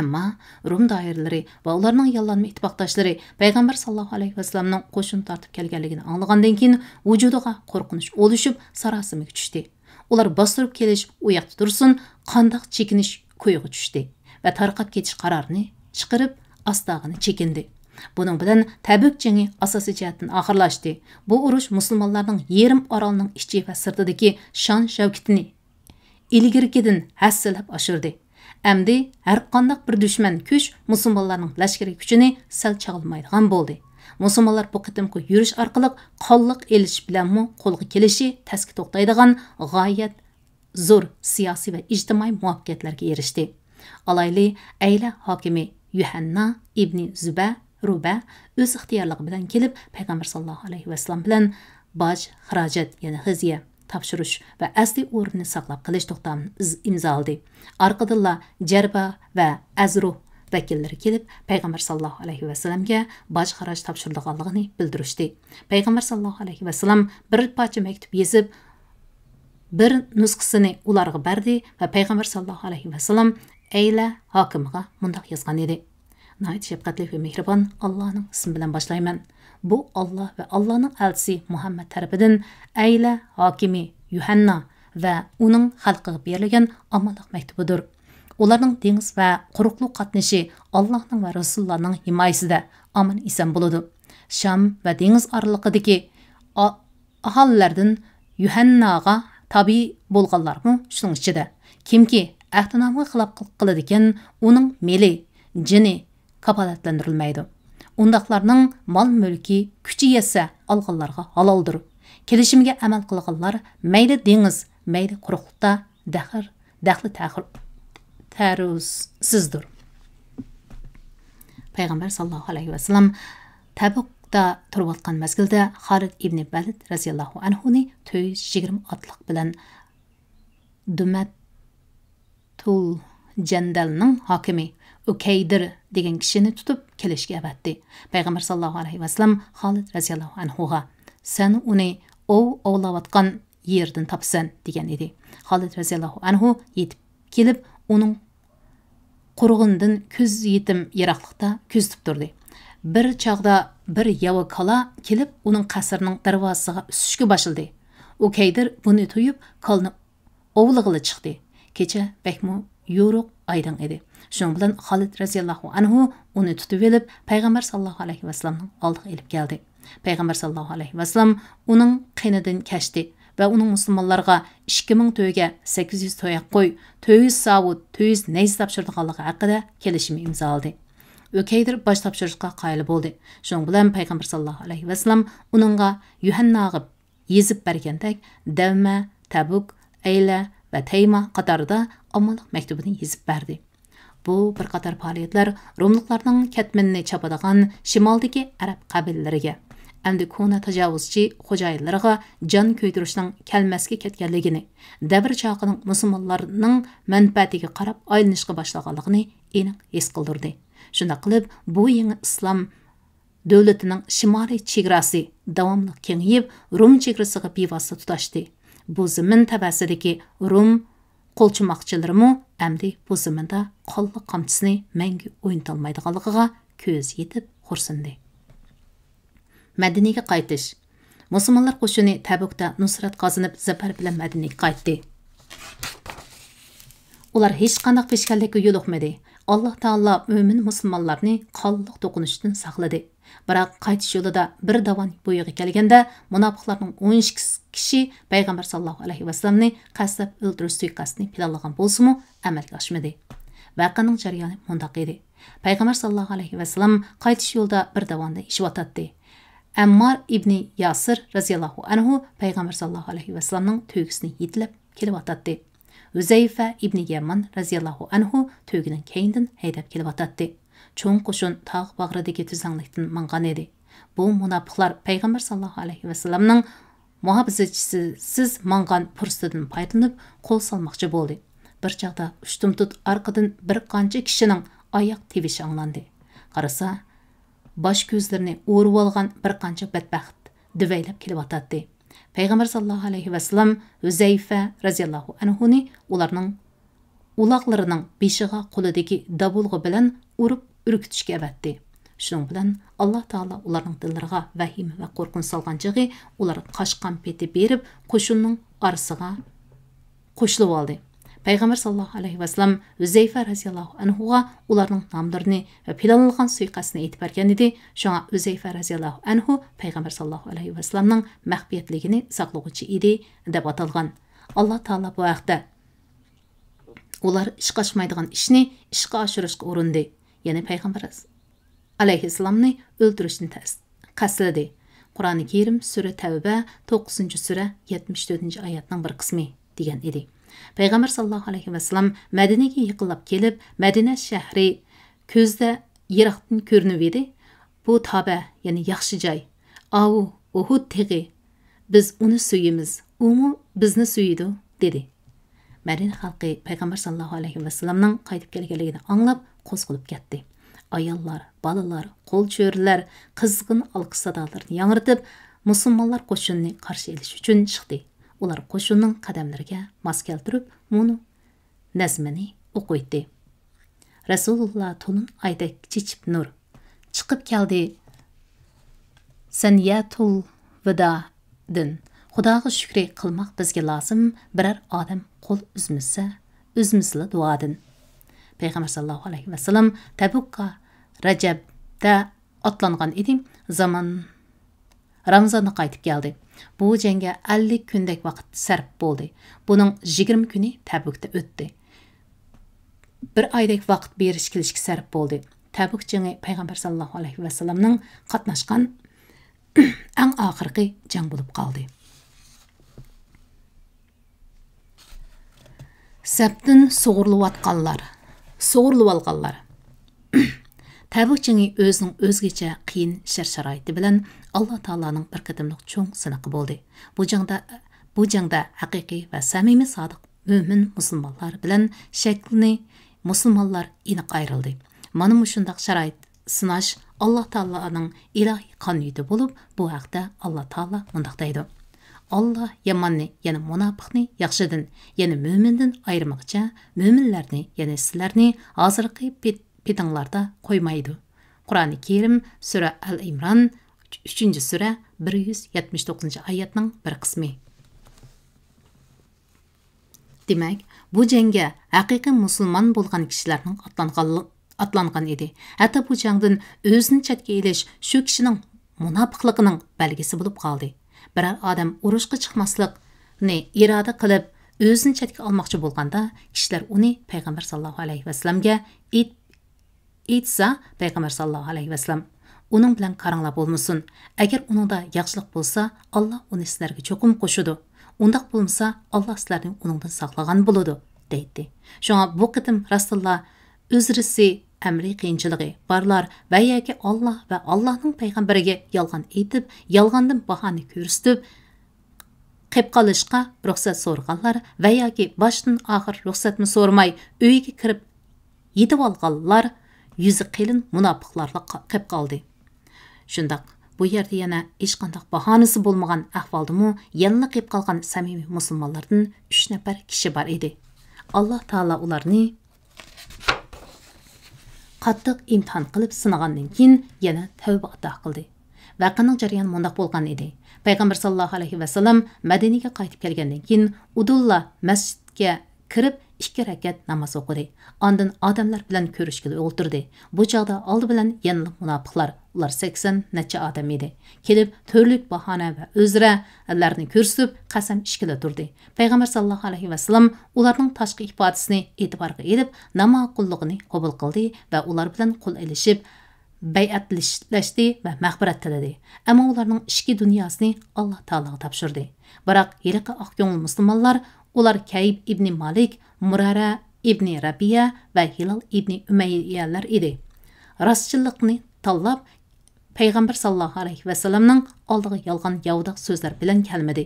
Ammo Rum doiralari va ularning yollanma ittifoqdoshlari payg'ambar sallallohu alayhi vasallamning qo'shin tortib kelganligini anglagandan keyin vujudiga qo'rqinish olishib sarosimaga tushdi. Ular bostirib kelish u yoqda tursin, qandoq chekinish ko'yga tushdi va tarqab ketish qarorini chiqarib astog'ini chekindi. Buning bilan Tabuk jangi asosiy jihatdan oxirlashdi. Bu urush musulmonlarning yerim orolning ichi va sirtidagi shon shavkatini ilgirkidan hassalab oshirdi. Әмді әр қандақ бір düşman күш musulmonlarning lashkari kuchini sal chag'ilmaydigan bo'ldi. Musulmonlar bu qitimqi yurish orqali qonliq elish bilanmi qo'lga kelishi tasga to'xtaydigan g'oyat zo'r siyosiy va ijtimoiy muvaffaqiyatlarga erishdi. Alayli Ayla hokimi Yuhanna ibn Ruba o'z ixtiyorligi bilan kelib payg'ambar sallallohu alayhi vasallam bilan boj, xarajat, ya'ni xizya topshirish va asli o'rnini saqlab qilish to'xtamini imzoladi. Orqadan Jarba va Azru vakillari kelib payg'ambar sallallohu alayhi vasallamga boj xaraj topshirilganligini bildirishdi. Payg'ambar sallallohu alayhi vasallam bir parcha maktub yozib, bir nusxasini ularga berdi va payg'ambar sallallohu alayhi vasallam Ayla hokimiga mundaq yozgan edi. Nəhayət şəfqətli və mehribon Allah'ın ismi bilan başlayman. Bu Allah və Allah'ın elçisi Muhammed tərəfindən Ayla hakimi Yuhanna və onun xalqiga berilgan amanlıq məktubudur. Ularning dengiz və quruqluq qatnaşı Allah'ın və Rasulullarning himayəsində aman isan buludu. Şam və dengiz aralığındakı ahalilərdən Yuhannaga tabi bolğanlarmı şunun içində. Kimki əhdinamğa xilaf qıladigan onun meli, jini kapalatlandirilmaydi. Undaqlarning mol mulki kuchi yetsa alğanlarga halaldir. Kelishimga amal qilganlar mayli dengiz, mayli quruqlikda daxli taruzsizdir. Payg'ambar sallallohu alayhi vasallam Tabukda turib atgan mezgilda Xolid ibn Valid raziyallohu anhuni 420 otliq bilan Dumatul Jandalning hokimi Ukaydir degan kishini tutib kelishga avatdi. Payg'ambar sallallohu alayhi vasallam Xolid radhiyallohu anhuga sen uni ovlayotgan yerdan topsan degan edi. Xolid radhiyallohu anhu yetib kelib uning qurg'indan ko'z yetim yiroqlikda kuzatib turdi. Bir chaqda bir yava kala kelib uning qasrining darvozasiga usishga boshladi. Ukaydir buni tuyib kalni ovlig'ili chiqdi. Kecha bakmu yo'ruq aydin edi. Shuning bilan Xolid radhiyallohu anhu uni tutib olib payg'ambar sallallohu alayhi vasallamning oldiga elib keldi. Payg'ambar sallallohu alayhi vasallam uning qinidan kashdi va uning musulmonlarga 2000 to'yga 800 to'yak qo'y, 400 savut, 400 nayz topshirdiganligi haqida kelishim imzoladi. Ukaydir bosh topshirishga qoyil bo'ldi. Shuning bilan payg'ambar sallallohu alayhi vasallam uningga Yuhannaga yezib bergandek Davma, Tabuk, Ayla va Tayma qatorida omonlik maktubini yezib berdi. Bu bir qator faoliyatlar Rumliklarning katminni chapadigan shimoldagi arab qabilalariga, hamda kona tajovuzchi xo'jayinlarga jon ko'ydirishning kelmasga ketganligini, davr chaqining musulmonlarning manfaatiga qarab aylanishga boshlaganligini aniq his qildirdi. Shunda qilib bu yangi islom davlatining shimoliy chegarasi davomli kengayib, Rum chegarasiga bevosita tutashdi. Bu zamin tabasidagi Rum qo'lchimoqchilarimi amdi bu zaminda qolli qamchisini mangu o'ynatolmaydiganligiga ko'z yetib xursindi. Madinaga qaytish. Musulmonlar qo'shini Tabukda nusrat qozonib zafar bilan Madinaga qaytdi. Ular hech qanday peshkanlikka yo'liqmadi. Allah Taala mo'min musulmonlarni qonliq to'qinishdan saqladi. Biroq qaytish yo'lida bir davon bo'yiga kelganda munofiqlarning 12 kishi payg'ambar sallallohu alayhi vasallamni qasdlab o'ldirish suiqasdini planlagan bo'lsa-mu, amalga oshmadi. Voqeaning jarayoni mundaq edi. Payg'ambar sallallohu alayhi vasallam qaytish yo'lida bir davonda ishlatdi. Ammar ibn Yasir radhiyallohu anhu payg'ambar sallallohu alayhi vasallamning to'ygisini yetlab kelyotdi. Uzayfa ibn Yaman radhiyallohu anhu to'ygining keyindan haydab kelyotdi. Cho'ng qo'shin tog' bag'ridagi tuzanglikdan mangan edi. Bu munofiqlar payg'ambar sallallohu alayhi vasallamning muhofizachisiz mangan fursatidan foydalanib qo'l solmoqchi bo'ldi. Bir chaqda ushtumtut orqadan bir qancha kishining oyoq tevishi anglandi. Qarasa, bosh ko'zlarini o'rib olgan bir qancha badbaxt divaylab kelyotdi. Payg'ambar sallallohu alayhi vasallam Uzayfa radhiyallohu anhuni ularning uloqlarining beshiga qo'lidagi davulg'i bilan urib urkitishga avatdi. Shuning bilan Alloh taolo ularning dillariga vahim va qo'rqinch solgan chog'i ular qashqan peti berib qo'shinning orasiga qo'shilib oldi. Payg'ambar sallallohu alayhi vasallam Uzayfa radhiyallohu anhuga ularning nomlarini va planlangan suiqasdni aytib bergan edi. Shunga Uzayfa radhiyallohu anhu payg'ambar sallallohu alayhi vasallamning maxfiyatligini saqlovchi edi deb atalgan. Alloh taolo bu vaqtda ular ishqa oshmaydigan ishni ishqa oshirishga urindi. Ya'ni payg'ambar alayhissalomni o'ldirishni qasdladi. Qur'oni Karim sura Tavba 9-sura 74-oyatning bir qismi degan edi. Payg'ambar sallallohu alayhi vasallam Madinaga yaqinlab kelib, Madina shahri ko'zda yiroqdan ko'rinib edi. Bu Taba, ya'ni yaxshi joy. Avu Uhud teg'i. Biz uni suyimiz, u bizni suyidi, dedi. Madina xalqi payg'ambar sallallohu alayhi vasallamning qaytib kelganligini anglab qo'zg'alib ketdi. Ayollar, balalar, qo'l cho'rilar qizg'in alqış sadolarini yangritib, musulmonlar qo'shinni qarshi olish uchun chiqdi. Ular qo'shinning qadamlariga mos keltirib, muni nazmini o'qiydi. Rasululloh to'lin aydak chichib nur chiqib keldi. Saniyatul vidadin. Xudoga shukri qilmoq bizga lozim. Biror odam qo'l uzmizla duodan. Payg'ambar sallallohu alayhi vasallam Tabukka Rajabda otlangan edi. Ramazonda qaytib keldi. Bu jangga 50 kundek vaqt sarf bo'ldi. Buning 20 kuni Tabukda o'tdi. Bir oydek vaqt berish kelishga sarf bo'ldi. Tabuk jangi payg'ambar sallallohu alayhi vasallamning qatnashgan eng oxirgi jang bo'lib qoldi. Sabtin sug'urilib olganlar. Tabuk jangi o'zining o'zgacha qiyin shart-sharoiti bilan Alloh taolaning bir qatimliq cho'ng sinoqi bo'ldi. Bu jangda haqiqiy va samimiy sodiq mo'min musulmonlar bilan shaklini musulmonlar aniq ayrildi. Mana mushundaq sharoit sinash Alloh taoloning ilohiy qonunida bo'lib, bu haqda Alloh taolo mundaq deydi. Allah yamanni, yani munofiqni yaxshidan, yani mo'mindan ayirmoqcha, mo'minlarni, yani sizlarni hozirgi petinglarda qo'ymaydi. Qur'oni Karim sura Al-Imron 3-sura 179-oyatning bir qismi. Demak, bu jangga haqiqiy musulmon bo'lgan kishilarning atlangan edi. Hatto bu jangdan o'zini chetga elish shu kishining munofiqligining belgisi bo'lib qoldi. Biror odam urushga chiqmaslikni iroda qilib, o'zini chetga olmoqchi bo'lganda, kishilar uni payg'ambar sollallohu alayhi vasallamga aytsa, payg'ambar sollallohu alayhi vasallam uning bilan qaranglar bo'lmasin. Agar uningda yaxshilik bo'lsa, Alloh uni sizlarga cho'qim qo'shadi. Undaq bo'lmasa, Alloh sizlarni uningdan saqlagan bo'ladi, deydi. Shunga bu qitim Rasululloh o'zrisi amri qiyinchiligi barlar va yoki Alloh va Allohning payg'ambariga yolg'on aytib, yolg'ondan bahona ko'rsatib, qilib qolishga ruxsat so'raganlar va yoki boshdan oxir ruxsatni so'ramay uyga kirib yetib olganlar yuzi qilin munofiqlarga qilib qoldi. Shundaq bu yerda yana hech qanday bahonasi bo'lmagan ahvoldami yanna qilib qolgan samimiy musulmonlardan 3 nafar kishi bor edi. Alloh taolo ularni qattiq imtihon qilib sinagandan keyin yana tavba ato qildi. Vaqining jarayoni mundaq bo'lgan edi. Payg'ambar sollallohu alayhi vasallam Madinaga qaytib kelgandan keyin Udulla masjidga kirib 2 rakat namoz o'qidi. Ondan odamlar bilan ko'rishga o'ltirdi. Bu chaqda oldi bilan yana munofiqlar, ular 80 necha odam edi. Kelib turlik bahona va o'zralarni ko'rsatib qasam ishkila turdi. Payg'ambar sollallohu alayhi vasallam ularning tashqi ifodasini e'tiborga olib, namaqulligini qabul qildi va ular bilan qo'l elishib bay'atlashdi va mag'firat tiladi. Ammo ularning ichki dunyosini Alloh taologa topshirdi. Biroq yiliqi oqko'ngil musulmonlar ular Kayb ibn Malik, Murara ibn Rabiya va Hilal ibn Umayyalar edi. Rostchilikni tanlab Payg'ambar sallallohu alayhi vasallamning oldiga yolg'on yovdiq so'zlar bilan kelmadi.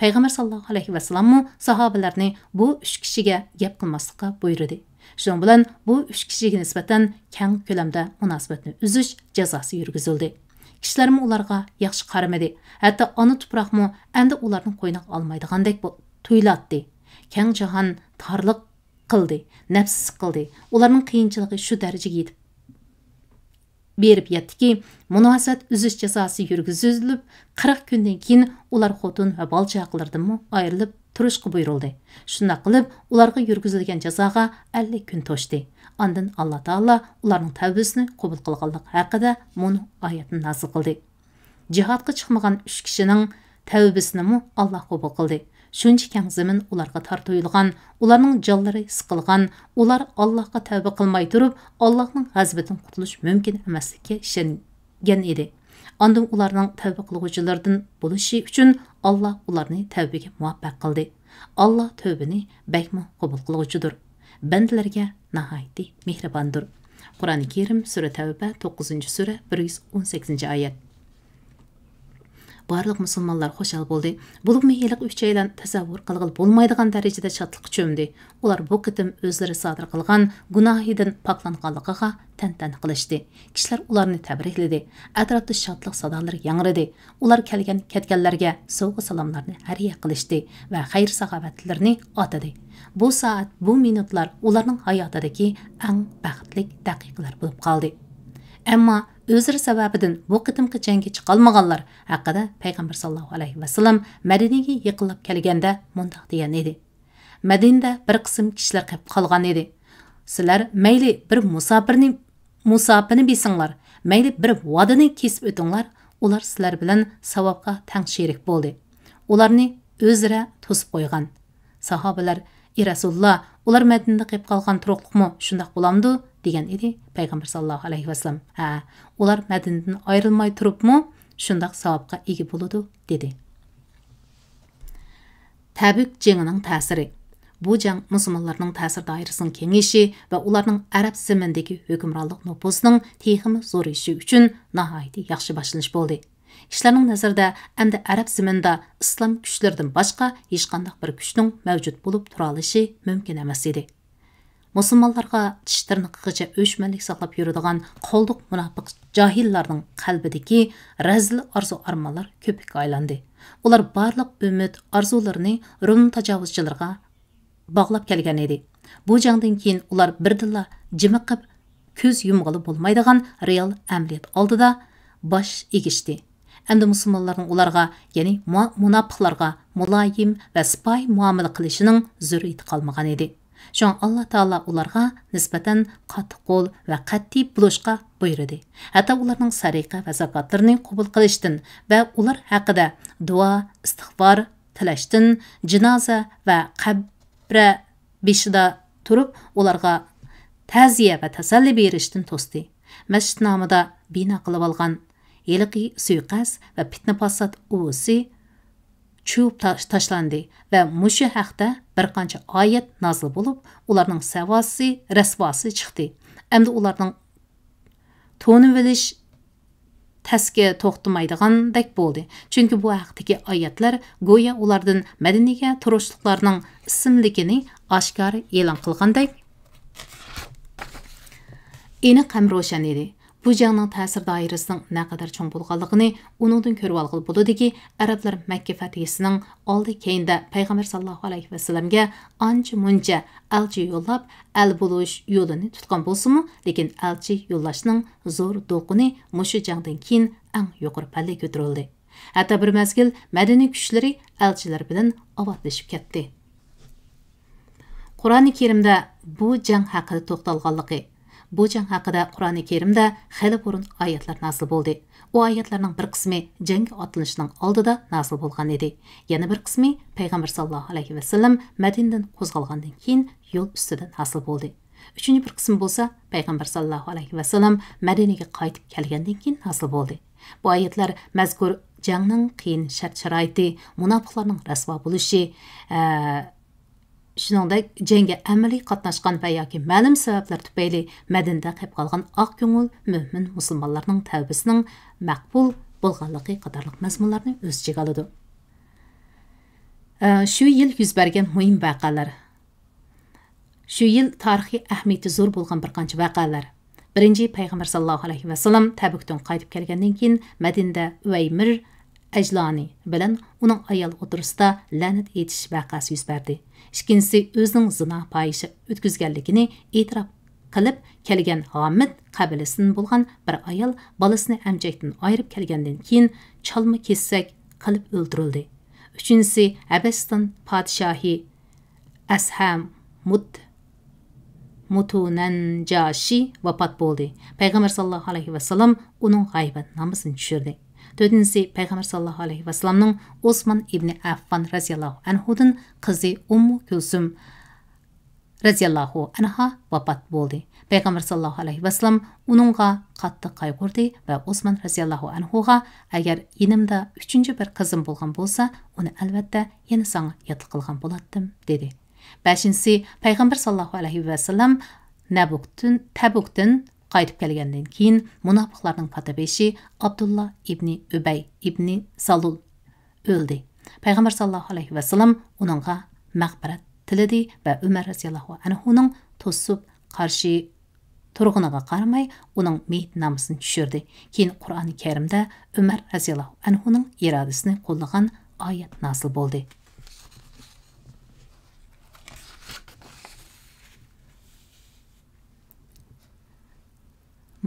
Payg'ambar sallallohu alayhi vasallam sahobalarni bu 3 kishiga gap qilmaslikka buyurdi. Shuning bilan bu 3 kishiga nisbatan keng ko'lamda munosabatni uzish jazosi yurgizildi. Kishilarmi ularga yaxshi qaramadi. Hatto ona tuproqmi endi ularni qo'ynoq olmaydigandek tuylatdi. Keng jahon torliq qildi, nafsi qildi. Ularning qiyinchiligi shu darajaga yetib berib yetdiki, munosabat uzish jazosi yurgizilib, 40 kundan keyin ular xotin va bola-chaqalardan ayrilib turishga buyurildi. Shunday qilib, ularga yurgizilgan jazoga 50 kun to'shdi. Ondan Alloh taolo ularning tavbasini qabul qilganlik haqida bunu oyatni nazil qildi. Jihadga chiqmagan 3 kishining tavbasini Alloh qabul qildi. Shuncha keng zamin ularga tortuyilgan, ularning jonlari siqilgan, ular Allohga tavba qilmay turib, Allohning g'azabidan qutulish mumkin emasligiga ishongan edi. Ondan ularning tavba qiluvchilardan bo'lishi uchun Alloh ularni tavbaga muvaffaq qildi. Alloh tavbani bakmo qabul qiluvchidir. Bandalarga nihoyatda mehribondir. Qur'oni Karim sura Tavba 9-sura 118-oyat. Barliq musulmonlar xo'shal bo'ldi. Bulubmi yiliq 3 aylan tasavvur qilg'il bo'lmaydigan darajada shodlikqa cho'mdi. Ular bu qitim o'zlari sodir qilgan gunohidan poklanganligiga tantana qilishdi. Kishilar ularni tabrikladi. Atrofda shodlik sadolari yangradi. Ular kelgan ketganlarga sovg'a salomlarni hadiya qilishdi va xayr saxovatlarni atadi. Bu soat, bu minutlar ularning hayotidagi eng baxtli daqiqalar bo'lib qoldi. Ammo o'zlari sababidan bu qitimqi jangga chiqolmaganlar haqida payg'ambar sollallohu alayhi vasallam Madinaga yaqinlab kelganda mundaq degan edi. Madinada bir qism kishilar qolib qolgan edi. Sizlar mayli bir musofirni besinglar, mayli bir vodini kesib o'tinglar, ular sizlar bilan savobga tang sherik bo'ldi. Ularni o'zra to'sib qo'ygan. Sahobalar: "Ey Rasululloh, ular Madinada qolib qolgan turuqliqmi shundoq bo'lamdi?" degan edi payg'ambar sallallohu alayhi vasallam. "Ha, ular Madinadan ayrilmay turibmi, shundoq savobga ega bo'ladi" dedi. Tabuk jangining ta'siri. Bu jang musulmonlarning ta'sir doirasining kengayishi va ularning arab zaminidagi hukmronlik nufuzining texmi zo'rayishi uchun nihoyatda yaxshi boshlanish bo'ldi. Kişilərning nazarida əmdə Arab zəminində İslam güclərindən başqa heç qandaq bir gücnің mövcud bo'lib tura olishi mümkün emas edi. Musulmonlarga tishlarni qig'icha o'chmanlik saqlab yuradigan qoldiq munofiq johillarning qalbidagi razil orzu-armonlar ko'pikka aylandi. Ular barliq umid orzularini Rum tajovuzchilarga bog'lab kelgan edi. Bu jangdan keyin ular birdilla jimiqib ko'z yumg'ili bo'lmaydigan real amaliyat oldida bosh egishdi. Endi musulmonlarning ularga, ya'ni munofiqlarga muloyim va sipoy muomala qilishining zurriyati qolmagan edi. Şoň Allah Taala ularga nisbatan qattiq qo'l va qat'iy bo'lishga buyurdi. Hatto ularning sariqa va zakotlarini qabul qilishdan va ular haqida duo, istig'for tilashdan, jinoza va qabra beshida turib ularga ta'ziya va tasalli berishdan to'sdi. Masjid nomida bino qilib olgan yiliqi suiqas va fitna fasod uvusi çup taşlandı ve muşu haqda bir qancha ayet nazil bo'lib, ularning savasi, rasvasi chiqdi. Endi ularning to'nib olish tasga to'xtamaydigandek bo'ldi. Chunki bu haqdagi oyatlar go'yo ulardan Madinaga turishliqlarning ismligini oshkor e'lon qilgandek aniq ham ro'shan edi. Bu jangning ta'sir doirasining naqadar cho'ng bo'lganligini uningdan ko'rib olg'ili bo'ladiki, arablar Makka fathisining oldi keyinda payg'ambar sallallohu alayhi vasallamga ancha muncha elchi yo'llab, al bo'lish yo'lini tutgan bo'lsa-mu, lekin elchi yo'llashning zo'r do'qini mushu jangdan keyin eng yuqori pallaga ko'tarildi. Hatto bir mezgil Madina kuchlari elchilar bilan ovotlashib ketdi. Qur'oni Karimda bu jang haqida to'xtalganligi Bu jang haqida Qur'oni Karimda xeyli burun oyatlar nazil bo'ldi. O oyatlarning bir qismi jangga otlanishning oldida nazil bo'lgan edi. Yana bir qismi payg'ambar sallallohu alayhi vasallam Madinadan qo'zg'algandan keyin yo'l ustida nazil bo'ldi. Üçüncü bir qism bo'lsa, payg'ambar sallallohu alayhi vasallam Madinaga qaytib kelgandan keyin nazil bo'ldi. Bu oyatlar mazkur jangning qiyin shart-sharoiti, munofiqlarning rasvo bo'lishi, shuningdek jangga amaliy qatnashgan va yoki ma'lum sabablar tufayli Madinada qolib qolgan oq ko'ngil mo'min musulmonlarning tavbasining maqbul bo'lganligi qatorliq mazmunlarni o'z ichiga oladi. Shu yil yuz bergan muhim voqealar. Shu yil tarixiy ahamiyati zo'r bo'lgan bir qancha voqealar. Birinchi payg'ambar sallallohu alayhi vasallam Tabukdan qaytib kelgandan keyin Madinada Uvaymir Ajlani bilan uning ayol o'tirisida la'nat etish voqeasi yuz berdi. İkincisi o'zining zina fohishi o'tkazganligini e'tirof qilib kelgan Hamid qabilasidan bo'lgan bir ayol bolasini amjakdan ayirib kelgandan keyin chalma kessak qilib o'ldirildi. Uchinchisi Abasiston podshohi Asham Mutunanjashi vafot bo'ldi. Payg'ambar sallallohu alayhi vasallam uning g'aybat namozini tushirdi. Dördüncüsü Peygamber sallallahu aleyhi ve sellem'nin Osman ibn Affan raziyallahu anhu'dan kızı Ummu Kulsum raziyallahu anha vafot bo'ldi. Peygamber sallallahu aleyhi ve sellem uningga qattiq qayg'urdi va Osman raziyallahu anhuga agar yenimda üçüncü bir qizim bo'lgan bo'lsa, uni albatta yana sana yatli qilgan bo'lardim dedi. Beshinchisi Peygamber sallallahu aleyhi ve sellem Tabukdan qaytib kelgandan keyin munofiqlarning katabeshi Abdullah ibn Ubay ibn Salul o'ldi. Payg'ambar sallallohu alayhi vasallam uningga mag'firat tiladi va Umar radhiyallohu anhuning to'sib qarshi turg'uniga qaramay uning meyit namusini tushirdi. Keyin Qur'oni Karimda Umar radhiyallohu anhuning irodasini qo'llagan oyat nazil bo'ldi.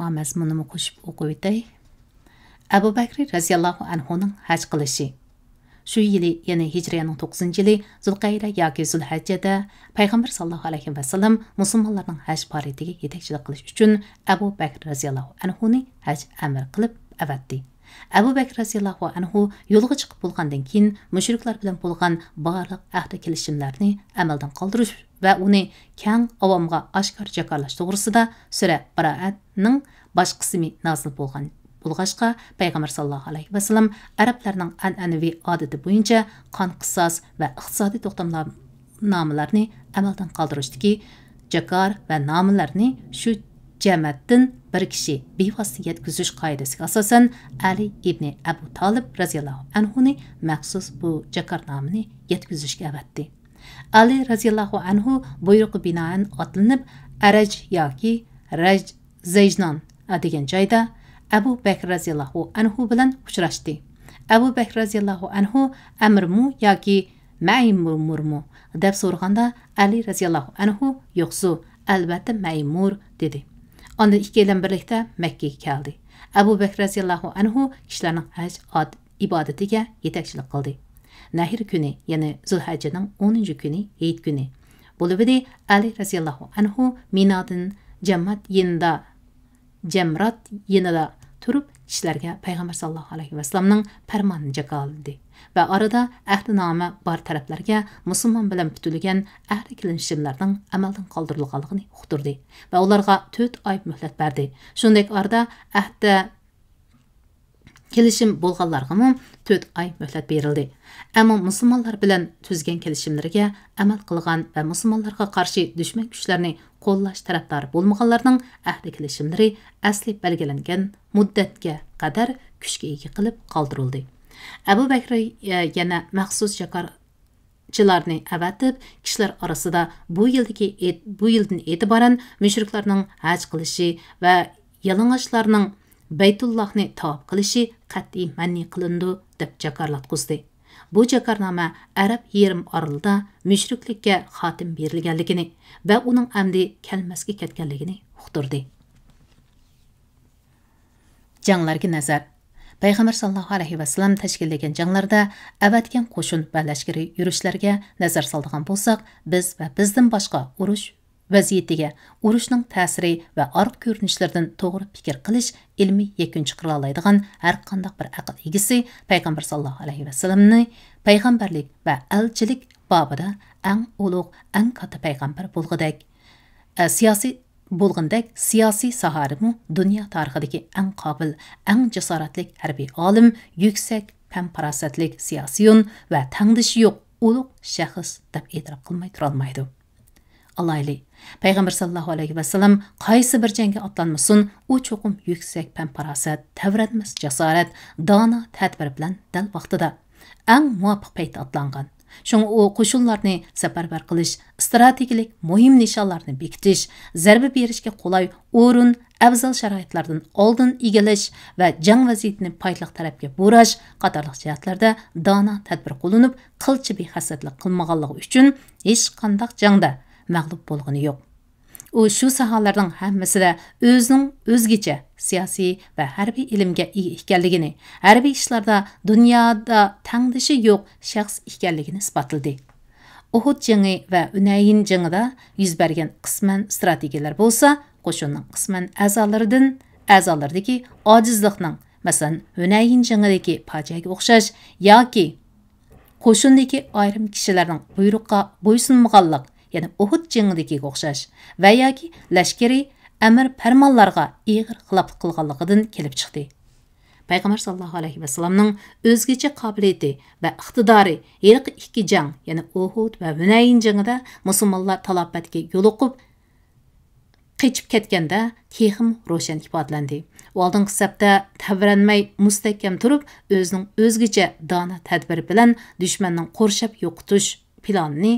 Mazmunini qo'shib o'qib o'tay. Abu Bakr raziyallohu anhuning haj qilishi. Shu yili, ya'ni Hijriyaning 9-yili Zulqayda yoki Zulhajjada payg'ambar sallallohu alayhi vasallam musulmonlarning haj faoliyatiga yetakchilik qilish uchun Abu Bakr raziyallohu anhuni haj amr qilib avatdi. Abu Bakr raziyallohu anhu yo'lga chiqib bo'lgandan keyin mushriklar bilan bo'lgan barliq ahd kelishimlarni amaldan qoldirish va uni keng avomga oshkor jakarlash to'g'risida sura Baroatning bosh qismi nazil bo'lg'ashqa payg'ambar sallallohu alayhi vasallam arablarning an'anaviy odati bo'yicha qon qisos va iqtisodiy to'xtamlarni amaldan qoldirishdagi jakar va nomalarni shu jamatdan bir kishi bevosita yetkazish qoidasiga asosan Ali ibn Abu Talib radhiyallohu anhuni maxsus bu jakarnomani yetkazishga avatdi. Ali radhiyallohu anhu buyruqi binoan otlanib Araj yoki Zayjnon degan joyda Abu Bakr radhiyallohu anhu bilan uchrashdi. Abu Bakr radhiyallohu anhu amirmu yoki Maymurmu deb so'raganda Ali radhiyallohu anhu yo'qsu albatta Maymur dedi. Onda ikkilan birlikda Makkaga keldi. Abu Bakr radhiyallohu anhu kishilarning haj ibodatiga yetakchilik qildi. Nahir kuni, ya'ni Zulhajjaning 10-kuni, Eid kuni. Bo'lib edi Ali radhiyallohu anhu Minodan jamrat yinida turib kishilarga payg'ambar sallallohu alayhi vasallamning farmonini jakoldi va orada ahdnoma bor taraflarga musulmon bilan bitilgan ahdi kelishimlarning amaldan qoldirilganligini uqtirdi va ularga 4 oy muhlat berdi. Shunday orada ahda kelishim bo'lganlarga 4 oy muhlat berildi. Ammo musulmonlar bilan tuzgan kelishimlarga amal qilgan va musulmonlarga qarshi dushman kuchlarni qo'llash tarafdori bo'lmaganlarning ahdi kelishimlari asli belgilangan muddatga qadar kuchga ega qilib qoldirildi. Abu Bakr yana maxsus jakarchilarni avatib kishilar orasida bu yildan e'tiboran mushriklarning haj qilishi va yalang'ochlarning Baytullohni tavob qilishi qat'iy man'iy qilindi deb jakarlatqizdi. Bu jakarnoma Arab yerim oralida mushriklikka xotim berilganligini va uning amdi kelmasga ketganligini uqtirdi. Janglarga nazar. Payg'ambar sallallohu alayhi vasallam tashkillagan janglarda avatgan qo'shin va lashkariy yurishlarga nazar soladigan bo'lsak, biz va bizdan boshqa urush vaziyatiga, urushning ta'siri va orq ko'rinishlaridan to'g'ri fikr qilish ilmiy yakun chiqara oladigan har qanday bir aql egisi payg'ambar sallallohu alayhi vasallamni payg'ambarlik va elchilik bobida eng ulug', eng katta payg'ambar bo'lgandek siyosiy soharimu dunyo tarixidagi eng qobil, eng jasoratli harbiy olim, yuksak fan-farosatlik siyosiyun va tangdishi yo'q ulug' shaxs deb e'tirof qilmay tura olmaydi. Alayli, payg'ambar sallallohu alayhi vasallam qaysi bir jangga otlanmasin, u cho'qim yuksak fan-farosat, tavratmas jasorat, dono tadbir bilan dal vaqtida eng muvofiq paytda otlangan. Şoň o qo'shinlarni safarbar qilish, strategik muhim nishonlarni bekitish, zarba berishga qulay o'rin, afzal sharoitlardan oldin egallash va jang vaziyatini paytliq tarafga burash qatorliq jihatlarda dono tadbir qo'llanib, qilchi behasatlik qilmaganligi uchun hech qanday jangda mag'lub bo'lgani yo'q. U shu sahalarning hammasida o'zining o'zgacha siyosiy va harbiy ilmga ega ekanligini, harbiy ishlarda dunyoda tangdishi yo'q shaxs ekanligini isbotladi. Uhud jangi va Unayn jangida yuz bergan qisman strategiyalar bo'lsa, qo'shinning qisman a'zolaridagi ojizlikning, masalan, Unayn jangidagi fojiaga o'xshash yoki qo'shindagi ayrim kishilarning buyruqqa bo'ysunmaganlik, ya'ni Uhud jangidiga o'xshash va yoki lashkariy amr farmonlarga ig'ir xiloflik qilganligidan kelib chiqdi. Payg'ambar sallallohu alayhi vasallamning o'zgacha qobiliyati va iqtidori ilk ikki jang, ya'ni Uhud va Hunayn jangida musulmonlar talafotga yo'liqib qechib ketganda texim ro'shan ifodalandi. Oldingi safda tavranmay mustahkam turib, o'zining o'zgacha dono tadbiri bilan dushmanning qo'rshab yo'qotish planini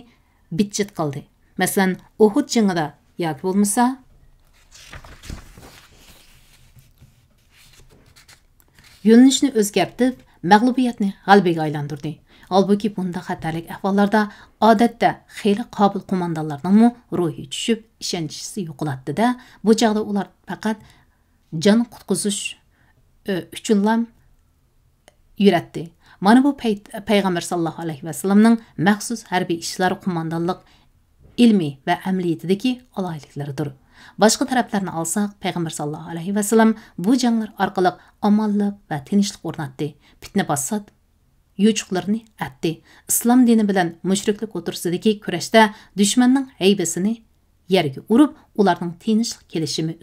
bitchit qildi. Masalan, Uhud jangida yoki bo'lmasa yo'nalishni o'zgartirib, mag'lubiyatni g'alabaga aylantirdi. Halbuki bunda xatarlik ahvollarda odatda xeyli qobil qo'mondonlarning ruhi tushib, ishonchisi yo'qoladi-da, bu chaqda ular faqat jon qutqizish uchunlam yuratdi. Mana bu payg'ambar sallallohu alayhi vasallamning maxsus harbiy ishlar qo'mondonlik ilmiy va amaliyotidagi alohidliklaridir. Boshqa taraflarni olsak, payg'ambar sallallohu alayhi vasallam bu janglar orqali omonlik va tinchlik o'rnatdi. Fitna basat yuchuqlarni atdi. Islom dini bilan mushriklik o'tirsidagi kurashda dushmanning haybasini yerga urib, ularning tinchlik kelishimi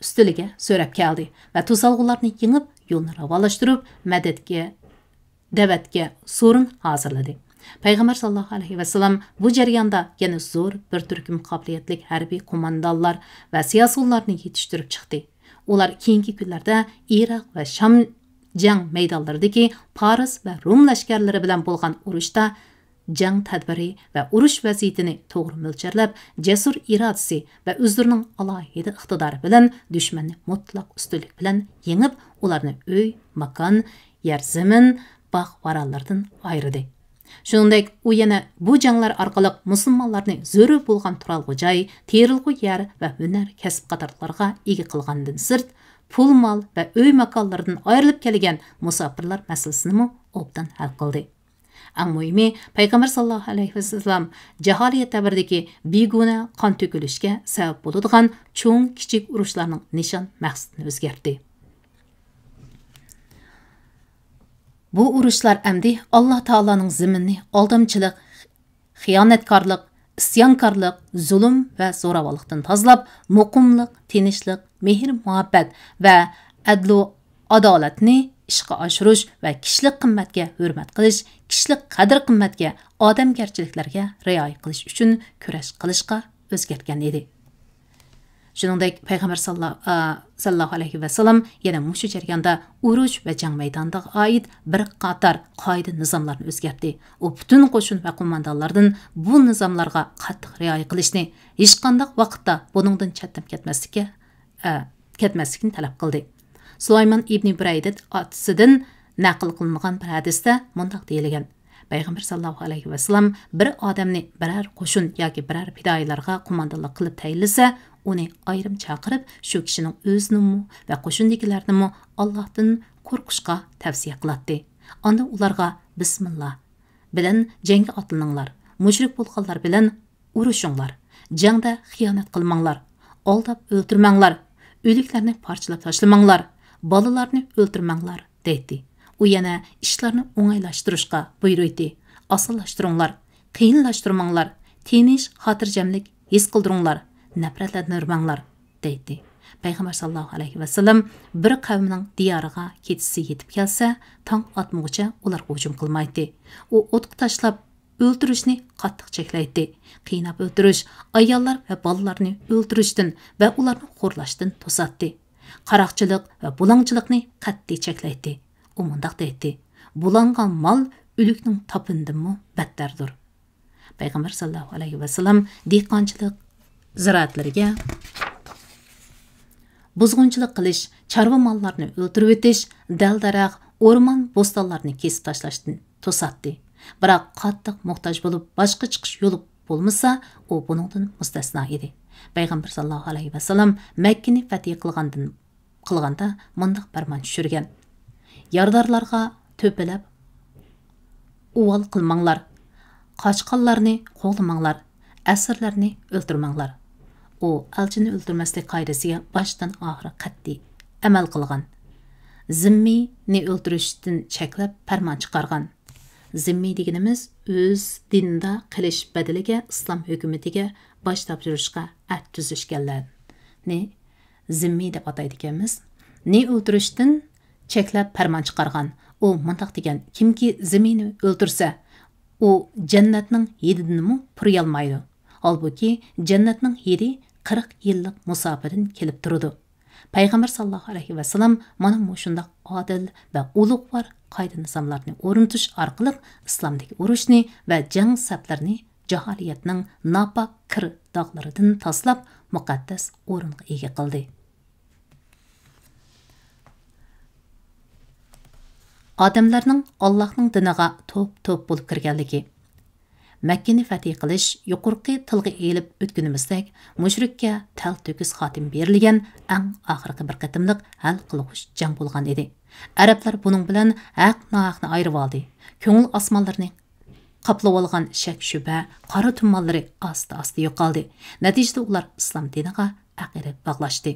ustiliga so'rab keldi va to'salg'ularni yengib, yo'lni ravolashtirib, madadga, da'vatga so'rin hozirladi. Payg'ambar sallallohu alayhi vasallam bu jarayonda yana zo'r bir turkum qobiliyatli harbiy qo'mondonlar va siyosatlarni yetishtirib chiqdi. Ular keyingi kunlarda Iroq va Sham jang maydonlaridagi Paris va Rum lashkarlari bilan bo'lgan urushda jang tadbiri va urush vaziyatini to'g'ri mo'ljarlab, jasur irodasi va o'zlarining alohida iqtidori bilan dushmanni mutlaq ustunlik bilan yengib, ularni uy, makon, yer zamin, bog' varallardan ayirdi. Shuningdek, u yana bu janglar orqali musulmonlarni zo'ri bo'lgan turalg'u joy, terilg'u yer va hunar kasb qatorlarga ega qilgandan sirt, pul mol va uy makonlaridan ayrilib kelgan musofirlar masalasini obdan hal qildi. Ang muhimi, Payg'ambar sallallohu alayhi vasallam jaholiyat davridagi begona qon to'kilishga sabab bo'ladigan cho'ng kichik urushlarning nishon maqsadini o'zgartdi. Bu urushlar əmdi Allah Taala'nın ziminni aldamçılıq, xiyonatkorlik, isyonkorlik, zulm va zo'ravonlikdan tozalab, muqimlik, tinchlik, mehr, muhabbat va adl va adolatni ishga oshirish va kishilik qimmatga hurmat qilish, kishilik qadr-qimmatga, odamgarchiliklarga rioya qilish uchun kurash qilishga o'zgartgan edi. Shuningdek, Payg'ambar sallallohu alayhi vasallam yana mushu jarayonda urush va jang maydoniga oid bir qator qoida nizomlarni o'zgartdi. U butun qo'shin va qo'mondonlardan bu nizomlarga qattiq rioya qilishni, hech qanday vaqtda buningdan chetdan ketmaslikni talab qildi. Sulaymon ibn Buraydat otasidan naql qilingan bir hadisda mundaq deyilgan: Payg'ambar sallallohu alayhi vasallam bir odamni biror qo'shin yoki biror fidoyilarga qo'mondonlik qilib tayinlasa, uni ayrim chaqirib, shu kishining o'zini va qo'shindagilarni Allohdan qo'rqishga tavsiya qiladi. Unda ularga bismillah bilan jangga otlaninglar, mushrik bo'lganlar bilan urushinglar, jangda xiyonat qilmanglar, aldab o'ltirmanglar, o'liklarni parchalab tashlamanglar, bolalarni o'ltirmanglar deydi. U yana ishlarni o'ng'aylashtirishga buyurdi. Osonlashtiringlar, qiyinlashtirmanglar, tinch, xotirjamlik his qildiringlar, nafratlantirmanglar deydi. Payg'ambar sallallohu alayhi vasallam bir qavmning diyoriga ketisi yetib kelsa, tong otmoqcha ularga hujum qilmaydi. U o'tqa tashlab o'ltirishni qattiq cheklaydi. Qiynab o'ltirish, ayollar va bolalarni o'ltirishdan va ularni xo'rlashdan to'satdi. Qaroqchilik va bulangchilikni qat'iy cheklaydi. U mundaq deydi: bulangan mol o'likning topindimu battardir. Payg'ambar sallallohu alayhi vasallam dehqonchilik ziraatlarga buzg'unchilik qilish, chorva mollarini o'ltirib o'tish, dal-daraxt, o'rmon, bo'stonlarni kesib tashlashdan to'satdi. Biroq qattiq muhtoj bo'lib, boshqa chiqish yo'li bo'lmasa, u buningdan mustasno edi. Payg'ambar sallallohu alayhi vasallam Makkani fath qilganda mundaq farmon tushirgan: Yardorlarga to'pilab uval qilmanglar, qochqonlarni qo'g'lamanglar, asirlarni o'ltirmanglar. U elchini o'ltirmaslik qoidasiga boshdan oxiri qat'iy amal qilgan. Zimmini o'ltirishdan cheklab farmon chiqargan. Zimmi deganimiz o'z dinda qilish badaliga islom hukumatiga bosh topshirishga ahd tuzishganlarni zimmi deb ataydi ekanmiz. Ni o'ltirishdan cheklab farmon chiqargan. U mundaq degan: kimki zimmini o'ltirsa, u jannatning hididanmi puriyolmaydi. Halbuki jannatning hidi 40 yillik musofirdan kelib turadi. Payg'ambar sallallohu alayhi vasallam mana shunday odil va ulug'vor qoida nizomlarni o'rnatish orqali islomdagi urushni va jang saflarini jaholiyatning nopok kir dog'laridan toslab muqaddas o'ringa ega qildi. Odamlarning Allohning diniga to'p bo'lib kirganligi. Makkani fath qilish yuqorqi tilga elib o'tganimizdek, mushrikka tal to'kis xotim berilgan eng oxirgi bir qatimliq hal qilg'uch jang bo'lgan edi. Arablar buning bilan haq-nohaqni ayirib oldi. Ko'ngil osmonlarini qaplab olgan shak shubha, qora tumanlari asta-asta yo'qoldi. Natijada ular islom diniga aqidat bog'lashdi.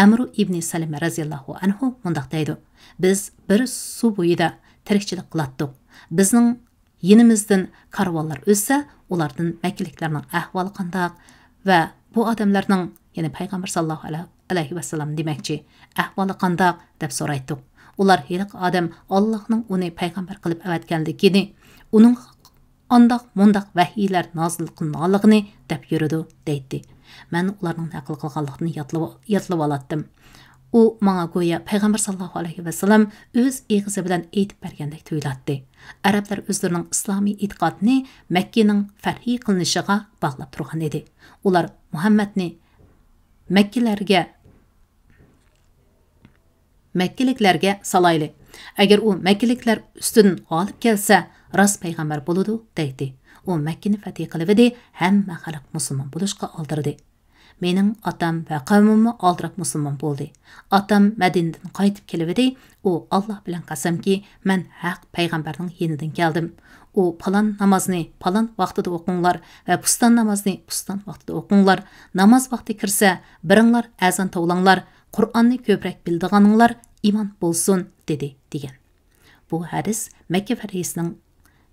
Amr ibn Salim raziyallohu anhu mundaq deydi: Biz bir suv bo'yida tirikchilik qilatdik. Bizning yenimizdan karvonlar o'tsa, ulardan makkaliklarning ahvoli qandoq va bu odamlarning, ya'ni payg'ambar sallallohu alayhi vasallam demakchi, ahvoli qandoq deb so'raydik. Ular hiliq odam Allohning uni payg'ambar qilib avatganligini, uning andaq mundaq vahiylar nazil qilinganligini deb yuridi deydi. Men ularning naql qilganligini yodlab olatdim. U manga go'yo payg'ambar sallallohu alayhi vasallam o'z eg'izi bilan aytib bergandek tuyulatdi. Arablar o'zlarining islomiy e'tiqodini Makkaning farhiy qilinishiga bog'lab turgan edi. Ular Muhammadni Makkaliklarga salayli. Agar u Makkaliklar ustidan g'olib kelsa, rost payg'ambar bo'ladi deydi. U Makkani fath qilib hamma xalq musulmon bo'lishga oldirdi. Mening atam va qavmim oldirab musulmon bo'ldi. Atam Madinadan qaytib kelibdi. U Alloh bilan qasamki, men haq payg'ambarning yenidan keldim. U falan namozni falan vaqtida o'qinglar va pustan namozni pustan vaqtida o'qinglar. Namoz vaqti kirsa, biringlar azon tovlanglar, Qur'onni ko'proq bildiganinglar iymon bo'lsin dedi degan. Bu hadis Makka farisining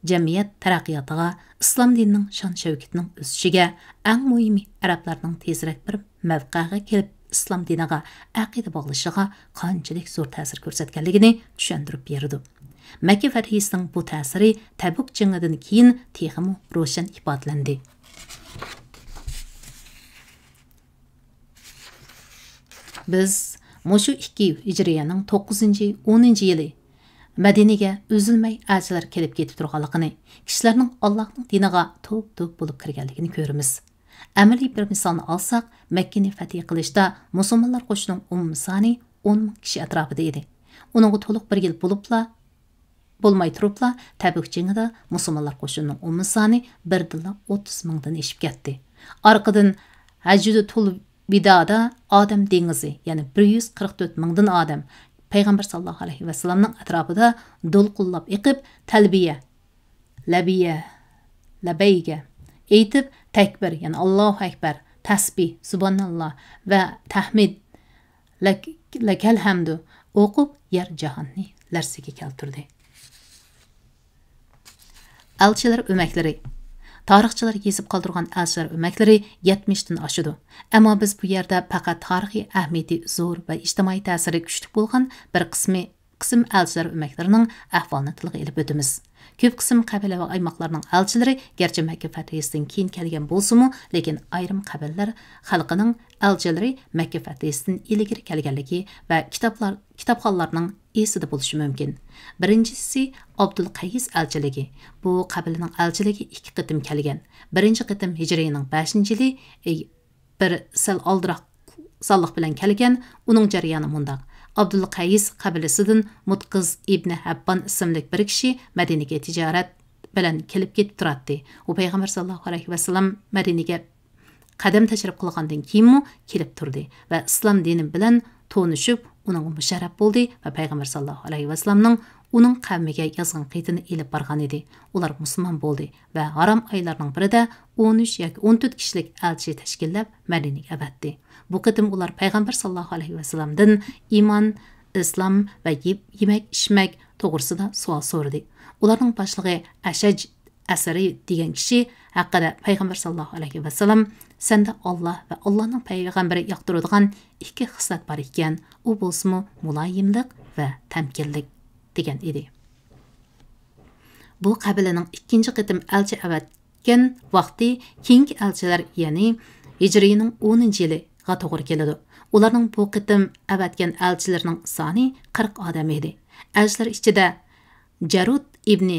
jamiyat taraqqiyotiga, islom dinining shon-shavkatining o'sishiga, eng muhimi arablarning tezroq bir mavqega kelib islom diniga aqida bog'lashiga qanchalik zo'r ta'sir ko'rsatganligini tushuntirib berdi. Makka farisining bu ta'siri Tabuk jangidan keyin texmi ro'shan ifodalandi. Biz mushu 2 hijriyaning 9-10 yili Madinaga üzülmay elchilar kelib ketib turganligini, kishilarning Allohning diniga to'p-to'p bo'lib kirganligini ko'ramiz. Amaliy bir misolni olsak, Makkani fath qilishda musulmonlar qo'shinining umumiy soni 10 ming kishi atrofida edi. Uningga to'liq bir yil bo'lmay turibla Tabuk jangida musulmonlar qo'shinining umumiy soni 30 mingdan eshib ketdi. Orqadan Hajjutul Vidoda odam dengizi, ya'ni 144 mingdan odam Payg'ambar sallallohu alayhi vasallamning atrofida do'lqinlab eqib talbiya, labayga aytib takbir, ya'ni Allohu akbar, tasbih, subhanalloh va tahmid, lakal hamdu o'qib yer jahonni larsiga keltirdi. Elchilar o'maklari. Tarixchilar yezib qoldirgan elchilar o'maklari 70 dan oshadi. Ammo biz bu yerda faqat tarixiy ahamiyati zo'r va ijtimoiy ta'siri kuchli bo'lgan bir qism elchilar o'maklarining ahvolini tilga olib o'tamiz. Ko'p qism qabila va aymoqlarning elchilari garchi Makka fathidan keyin kelgan bo'lsa-mu, lekin ayrim qabilalar xalqining elchilari Makka fathidan ilgari kelganligi va kitobxonlarning esida bo'lishi mumkin. Birinchisi Abdul Qays elchiligi. Bu qabilaning elchiligi 2 qitim kelgan. Birinchi qitim Hijriyaning 5-yili bir sal oldiroq sonliq bilan kelgan. Uning jarayoni mundaq. Abdul Qays qabilasidan Mutqiz ibn Habban ismli bir kishi Madinaga tijorat bilan kelib ketib turadi. U payg'ambar sallallohu alayhi vasallam Madinaga qadam tashrif qilgandan keyin kelib turdi va islom dini bilan tonishib, uning musharraf bo'ldi va payg'ambar sallallohu alayhi vasallamning uning qavmiga yozgan qiytini elib borgan edi. Ular musulmon bo'ldi va harom oylarning birida 13 yoki 14 kishilik elchi tashkillab Madinaga avatdi. Bu qitim ular payg'ambar sallallohu alayhi vasallamdan iymon, islom va yemak ichmak to'g'risida savol so'radi. Ularning boshlig'i Ashaj Asari degan kishi haqida payg'ambar sallallohu alayhi vasallam senda Alloh va Allohning payg'ambari yoqtiradigan 2 xislat bor ekan, u bo'lsa muloyimlik va tamkinlik degan edi. Bu qabilaning 2-chi qitim elchi avatgan vaqti keyingi elchilar, ya'ni Hijriyaning 10-yiliga to'g'ri keladi. Ularning bu qitim avatgan elchilarning soni 40 odam edi. Elchilar ichida Jarud ibn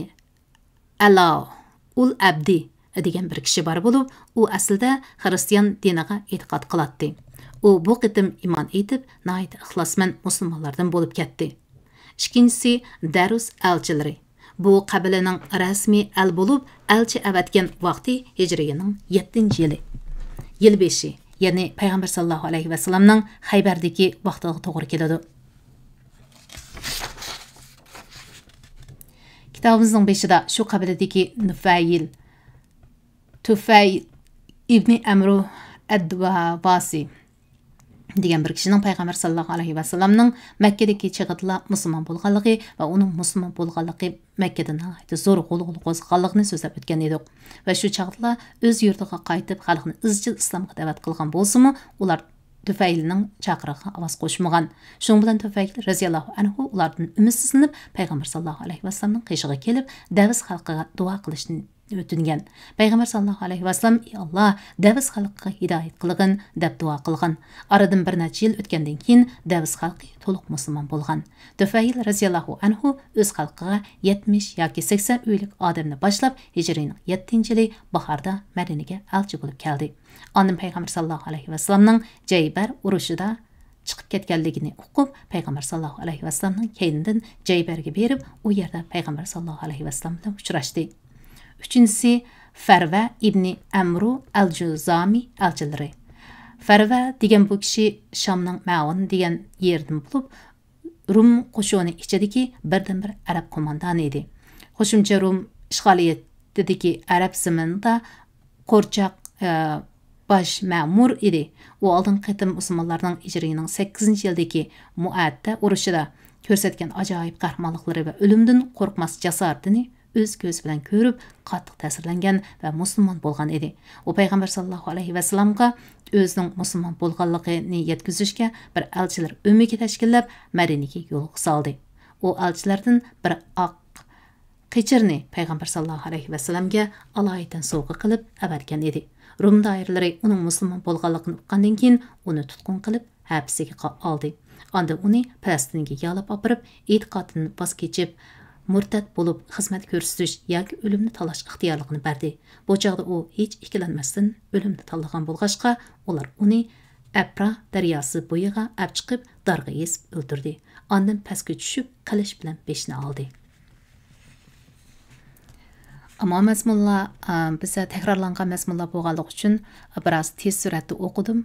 ul Abdi degan bir kishi bor bo'lib, u aslida xristian diniga e'tiqod qiladi. U bu qitim iymon etib, nayt ixlosmand musulmonlardan bo'lib ketdi. Ikkinchisi Darus elchilari. Bu qabilaning rasmiy al bo'lib, elchi avatgan vaqti Hijriyaning 7-yili. Yil 5, ya'ni payg'ambar sallallohu alayhi vasallamning Haybardagi vaqtiga to'g'ri keladi. Kitabımızın beşida şu qabiladagi Tufayl ibn Amru ad-Dawasi degan bir kishining payg'ambar sallallohu alayhi vasallamning Makkadagi chig'itla musulmon bo'lganligi va uning musulmon bo'lganligi Makkadan zo'r qo'l qo'zg'alligini so'zlab o'tgan edik. Va shu chig'itla o'z yurtiga qaytib xalqni izchil islomga da'vat qilgan bo'lsa-mu, ular Tufaylning chaqirig'iga ovoz qo'shmagan. Shuning bilan Tufayl raziyallohu anhu ulardan umidsizlanib payg'ambar sallallohu alayhi vasallamning qishig'iga kelib, Davs xalqiga duo qilishni ötünген. Peygamber sallallahu aleyhi ve sellem Allah Davs xalqiga hidoyat qilgin deb duo qilgan. Aradan bir necha yil o'tgandan keyin Davs xalqi to'liq musulmon bo'lgan. Tufayl radhiyallohu anhu o'z xalqiga 70 yoki 80 uylik odamni boshlab Hijrining 7-yili bahorda Madinaga elchi bo'lib keldi. Ondan Peygamber sallallahu aleyhi ve sellemning Jaybar urushida chiqib ketganligini o'qib, Peygamber sallallahu aleyhi ve sellemning keynidan Jaybarga berib, u yerda Peygamber sallallahu aleyhi ve sellem bilan uchrashdi. Üçüncüsü Farva ibn Amru al-Juzami elchilari. Farva degan bu kishi Shamning Ma'un degan yerdan bo'lib, Rum qo'shini ichidagi birdan-bir arab qo'mondoni edi. Qo'shimcha Rum ishg'oliyatidagi arab zaminida qo'rchoq baş ma'mur edi. U oldin qitim musulmonlarning Hijrining 8-yildagi Mu'atta urushida ko'rsatgan ajoyib qahramonliklari va o'limdan qo'rqmas jasoratini o'z ko'zi bilan ko'rib, qattiq ta'sirlangan va musulmon bo'lgan edi. U payg'ambar sallallohu alayhi va sallamga o'zining musulmon bo'lganligini yetkazishga bir elchilar ummiga tashkillab Madinaga yo'l soldi. U elchilardan bir oq qichirni payg'ambar sallallohu alayhi va sallamga alohida sovg'a qilib avatgan edi. Rum doiralari uning musulmon bo'lganligini uqqandan keyin uni tutqun qilib hapsiga oldi. Anda uni Falastinga yolib opirib, e'tiqodini bos kechib, murtad bo'lib xizmat ko'rsatish yoki o'limni tanlash ixtiyorligini berdi. Bu chog'da u hech ikkilanmasdan o'limni tanlagan bo'lg'achqa, ular uni Apra daryosi bo'yiga olib chiqib, darga yesib o'ldirdi. Ondan pastga tushib, qilich bilan beshni oldi. Ama mazmunlar bize tekrarlangan mazmunlar bo'lganligi uchun biroz tez suratda o'qidim.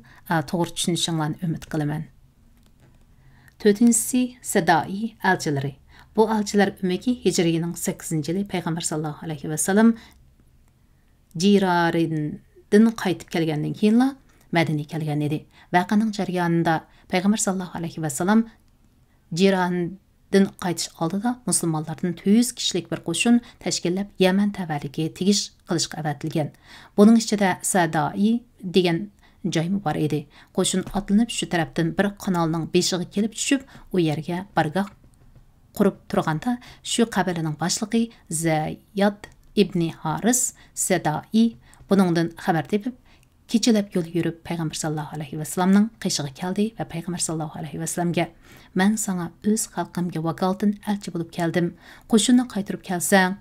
To'g'ri tushunishinglarni umid qilaman. 4-si Sadai elchilari. Bu elchilar umiki Hijrining 8-yili Peygamber sallallohu alayhi ve sellem Jirarindan qaytib kelgandan keyinla Madinaga kelgan edi. Vaqaning jarayonida Peygamber sallallohu alayhi ve sellem Jirandan qaytish oldida musulmonlardan 200 kishilik bir qo'shin tashkillab Yaman tavalligiga tegish qilishga avatilgan. Buning ichida Sadai degan joy bor edi. Qo'shin otlanib shu tarafdan bir kanalning beshiga kelib tushib, u yerga bargoh qurib turganda shu qabilaning boshlig'i Zayd ibn Haris Sadai buningdan xabar tepib, kechalab yo'l yurib Peygamber sallallohu alayhi ve sellemning qishig'i keldi va Peygamber sallallohu alayhi ve sellemga "Men sana o'z xalqimga vakolatan elchi bo'lib keldim. Qo'shinni qaytirib kelsang,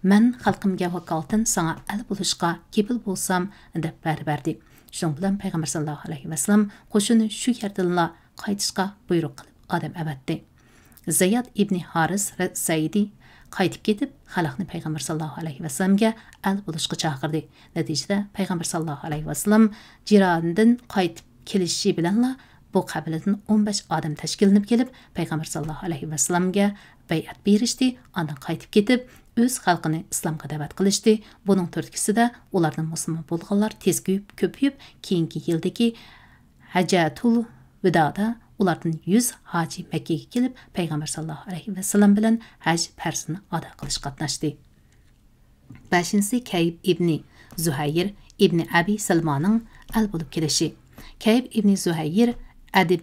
men xalqimga vakolatan sana el bo'lishga kepil bo'lsam" deb berdi. Shuning bilan Peygamber sallallohu alayhi ve sellem qo'shinni shu yerdanla qaytishga buyruq qilib odam avatdi. Zayd ibn Haris Saidi qaytib ketib, xalqni Peygamber sallallohu alayhi ve sellemga el bo'lishga chaqirdi. Natijada Peygamber sallallohu alayhi ve sellem Jirandan qaytib kelishi bilanla bu qabiladan 15 odam tashkillanib kelib, Peygamber sallallohu alayhi ve sellemga bay'at berishdi. Ondan qaytib ketib, o'z xalqini islomga da'vat qilishdi. Buning turtkisida ularning musulmon bo'lganlar tez ko'payib, keyingi yildagi Hajjatul Vidoda ulardan 100 haji Makkaga kelib, Peygamber sallallohu alayhi ve sellem bilan haj farzini ado qilish qatnashdi. 5-si Kayb ibn Zuhayr ibn Abi Salmaning al bo'lib kelishi. Kayb ibn Zuhayr adib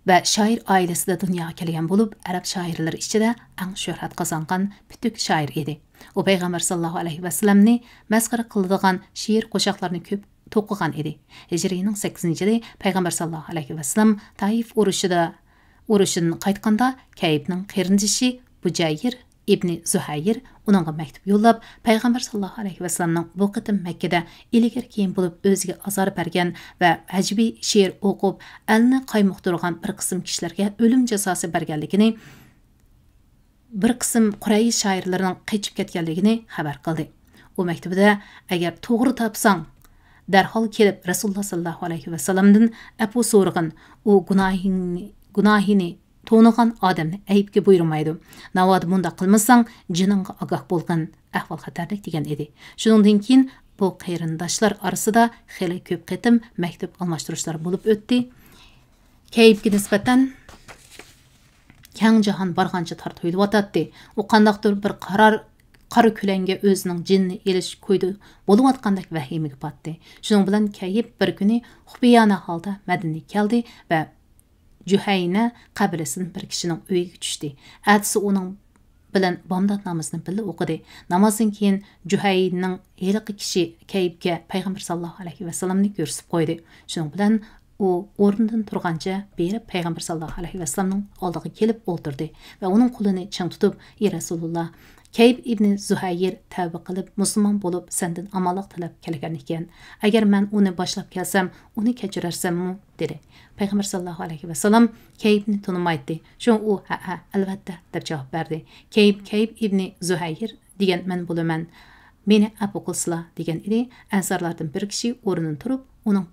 va shoir oilasida dunyoga kelgan bo'lib, arab shoirlari ichida eng shuhrat qozongan bitik shoir edi. U Peygamber sallallohu alayhi ve sellemni masxara qiladigan she'r qo'shiqlarni ko'p to'qigan edi. Hijrining 8-yili Peygamber sallallohu alayhi ve sellem Taif urushidan qaytganda Kaybning qarindishi Bujayr ibn Zuhayr uningga maktub yo'llab, Peygamber sallallohu alayhi ve sellemning bu qitim Makkada ilgari keyin bo'lib o'ziga azor bergan va hajbiy she'r o'qib, alni qaymoqtirgan bir qism kishilarga o'lim jazosi berganligini, bir qism Quraysh shoirlarining qochib ketganligini xabar qildi. U maktubida agar to'g'ri topsang darhol kelib Rasululloh sallallohu alayhi ve sellemdan afu so'rag'in, u gunohini to'nigan odamni aybga buyurmaydi. Navoda bunda qilmasang, jiningga ogoh bo'lgan ahvol xatarlik degan edi. Shuningdan keyin bu qarindoshlar orasida xeli ko'p qitim maktub almashtirishlar bo'lib o'tdi. Kaybga nisbatan keng jahon bargancha tortib o'tadi. U qandaqdir bir qara kulanga o'zining jinni elish qo'ydi bo'layotgandek vahimaga patdi. Shuning bilan Kayib bir kuni xufiyona holda Madinaga keldi va Juhayna qabilasining bir kishining uyiga tushdi. Atsi uning bilan bomdod namozini birga o'qidi. Namozdan keyin Juhayning heliqi kishi Kayibga payg'ambar sallallohu alayhi vasallamni ko'rsatib qo'ydi. Shuning bilan u o'rnidan turgancha berib payg'ambar sallallohu alayhi vasallamning oldiga kelib o'tirdi va uning qo'lini ching tutib, "Ey Rasululloh, Kayb ibn Zuhayr tavba qilib musulmon bo'lib sendan amonlik tilab kelgan ekan. Agar men uni boshlab kelsam, uni kechirarsammi?" dedi. Payg'ambar sallallohu alayhi vasallam Kaybni tanimaydi. Shu u ha albatta deb javob berdi. Kayb ibn Zuhayr degan men bo'laman. Meni afu qilsizlar degan edi. Ansarlardan bir kishi o'rnidan turib, uning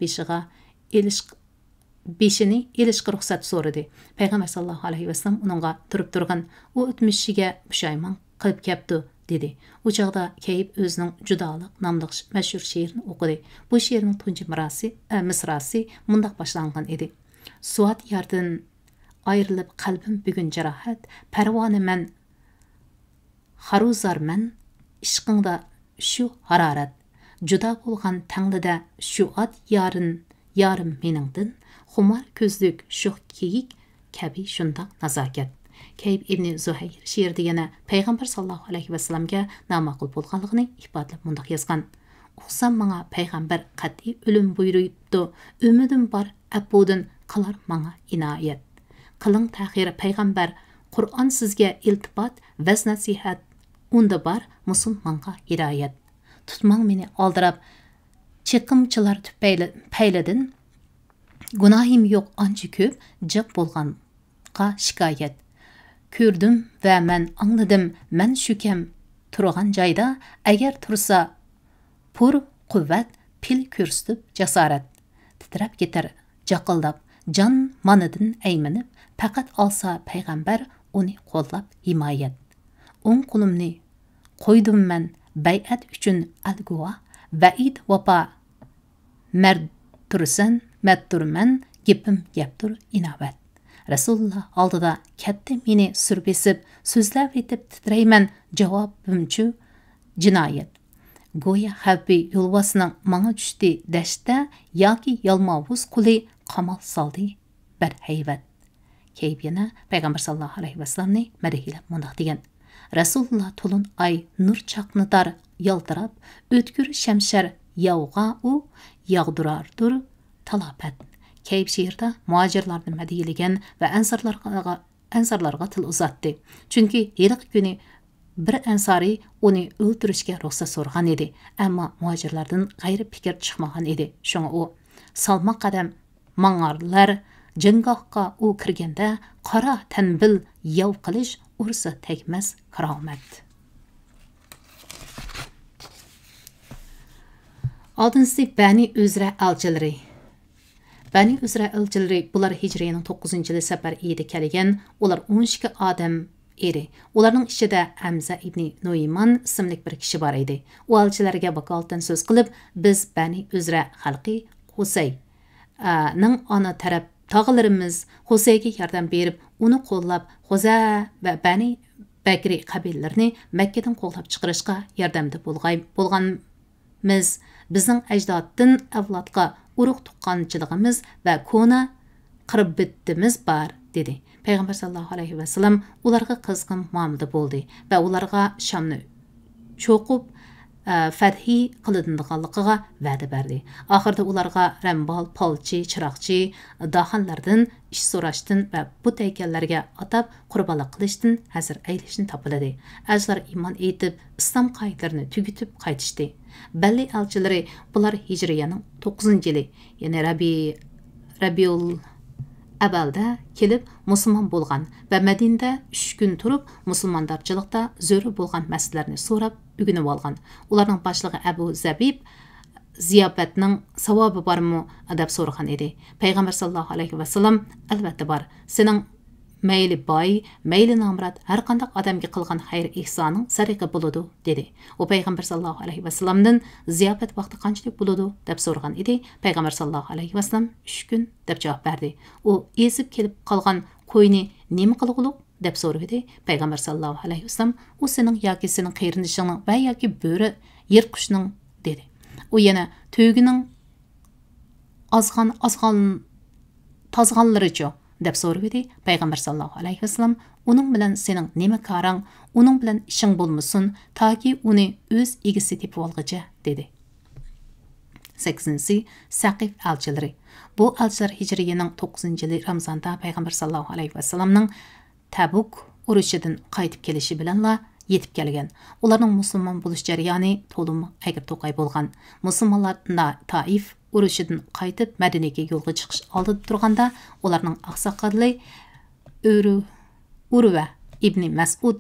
beshini elishga ruxsat so'radi. Payg'ambar sallallohu alayhi vasallam uningga turib turgan, u o'tmishiga pushaymon qilib kepti dedi. U chaqda Kayib o'zining Judoliq nomli mashhur she'rini o'qidi. Bu she'rning tunji misrasi mundaq boshlangan edi. Suat yardan ayrilib qalbim bugun jarohat, parvona man xaruzarman, ishqingda shu harorat. Juda bo'lgan tangida shu at yarim meningdin, xumar ko'zlik shu kiyik kabi shundoq nazokat. Kayb ibn Zuhayr she'rida yana payg'ambar sallallohu alayhi vasallamga namaqul bo'lganligini ifodalab mundaq yozgan. "Uqsam menga payg'ambar qat'iy o'lim buyuribdi. Umidim bor apudan qilar menga inoyat. Qiling ta'xir payg'ambar, Qur'on sizga iltifot va nasihat. Unda bor musulmonga hidoyat. Tutmang meni oldirab chiqimchilar payladin. Gunohim yo'q ancha ko'p, jiq bo'lganqa shikoyat. Ko'rdim va men angladim, men shukam turgan joyda, agar tursa pur quvvat, pil ko'rsatib jasorat. Titrab ketar jaqildab, jon manidan aymanib, faqat olsa payg'ambar uni qo'llab himoyat. O'ng qo'limni qo'ydim men bay'at uchun alguva, vaid vapa mardturman, gapim gaptur inobat." Rasululloh oldida katta meni surbesib, so'zlab etib titrayman, javobimchu jinoyat. Go'yo xavfi yo'lbosining manga tushdi dashta, yoki yalmovuz quli qamal soldi bir hayvat. Kayb yana payg'ambar sallallohu alayhi vasallamni madhiyalab mundaq degan. Rasululloh to'lin ay nur chaqnitar yaltirab, o'tkir shamshar yovg'a u yog'dirardur talafat. Kayb she'rda muhojirlarni madhiyalagan va ansarlarga til uzatdi. Chunki heliq kuni bir ansari uni o'ldirishga ruxsat so'ragan edi, ammo muhojirlardan g'ayri fikr chiqmagan edi. Shunga u salma qadam mangarlar jangohga u kirganda qora tanbil yov qilish ursa tegmas karomat. Oltinchisi Bani Uzra elchilari. Bani Uzra elchilari bular Hijriyaning 9-yili safar edi kelgan. Ular 12 odam edi. Ularning ichida Hamza ibn Noyman ismli bir kishi bor edi. U elchilarga vakolatdan so'z qilib, "Biz Bani Uzra xalqi Husay ning ona taraf tog'larimiz Husayga yordam berib, uni qo'llab, Xuza va Bani Bakri qabillarini Makkadan qo'llab chiqarishga yordamda bo'lganmiz. Bizning ajdoddan avlodga urug' tuqqanchiligimiz va ko'na qirbitimiz bor" dedi. Payg'ambar sallallohu alayhi vasallam ularga qizg'in muomalada bo'ldi va ularga Shamni cho'qib fathi qilinadiganligiga va'da berdi. Oxirida ularga rambol, polchi, chiroqchi, daxanlardan ish so'rashdan va bu haykallarga atab qurbonlik qilishdan hazir aylashni topiladi. Azlar iymon etib, islom qoidalarini tugitib qaytishdi. Balli elchilari bular Hijriyaning 9-yili, ya'ni Rabiul Abalda kelib musulmon bo'lgan va Madinada 3 kun turib musulmondarchilikda zo'ri bo'lgan masalalarni so'rab o'rganib olgan. Ularning boshlig'i Abu Zabib ziyofatning savobi bormi deb so'ragan edi. Payg'ambar sallallohu alayhi vasallam albatta bor. Sening mayli boy, mayli nomrod har qanday odamga qilgan xayr ihsoning sariqa bo'ladi dedi. U payg'ambar sallallohu alayhi vasallamdan ziyofat vaqti qanchalik bo'ladi deb so'ragan edi. Payg'ambar sallallohu alayhi vasallam 3 kun deb javob berdi. U ezib kelib qolgan qo'yni nima qilg'uluq deb so'radi. Payg'ambar sallallohu alayhi vasallam u sening yoki sening qeyrinishingning va yoki bo'ri yirtqushning dedi. U yana to'gining tozg'anlaricha deb so'radi payg'ambar sallallohu alayhi vasallam. Uning bilan sening nima qarang, uning bilan ishing bo'lmasin, toki uni o'z egisi tepib olg'icha dedi. 8. Saqif elchilari. Bu elchilar hijriyaning 9-yili Ramazonda payg'ambar sallallohu alayhi vasallamning Tabuk urushidan qaytib kelishi bilanla yetib kelgan. Ularning musulmon bo'lish jarayoni to'liq agir to'qay bo'lgan. Musulmonlar Taif urushidan qaytib Madinaga yo'lga chiqish oldida turganda, ularning oqsoqoli Urva ibn Mas'ud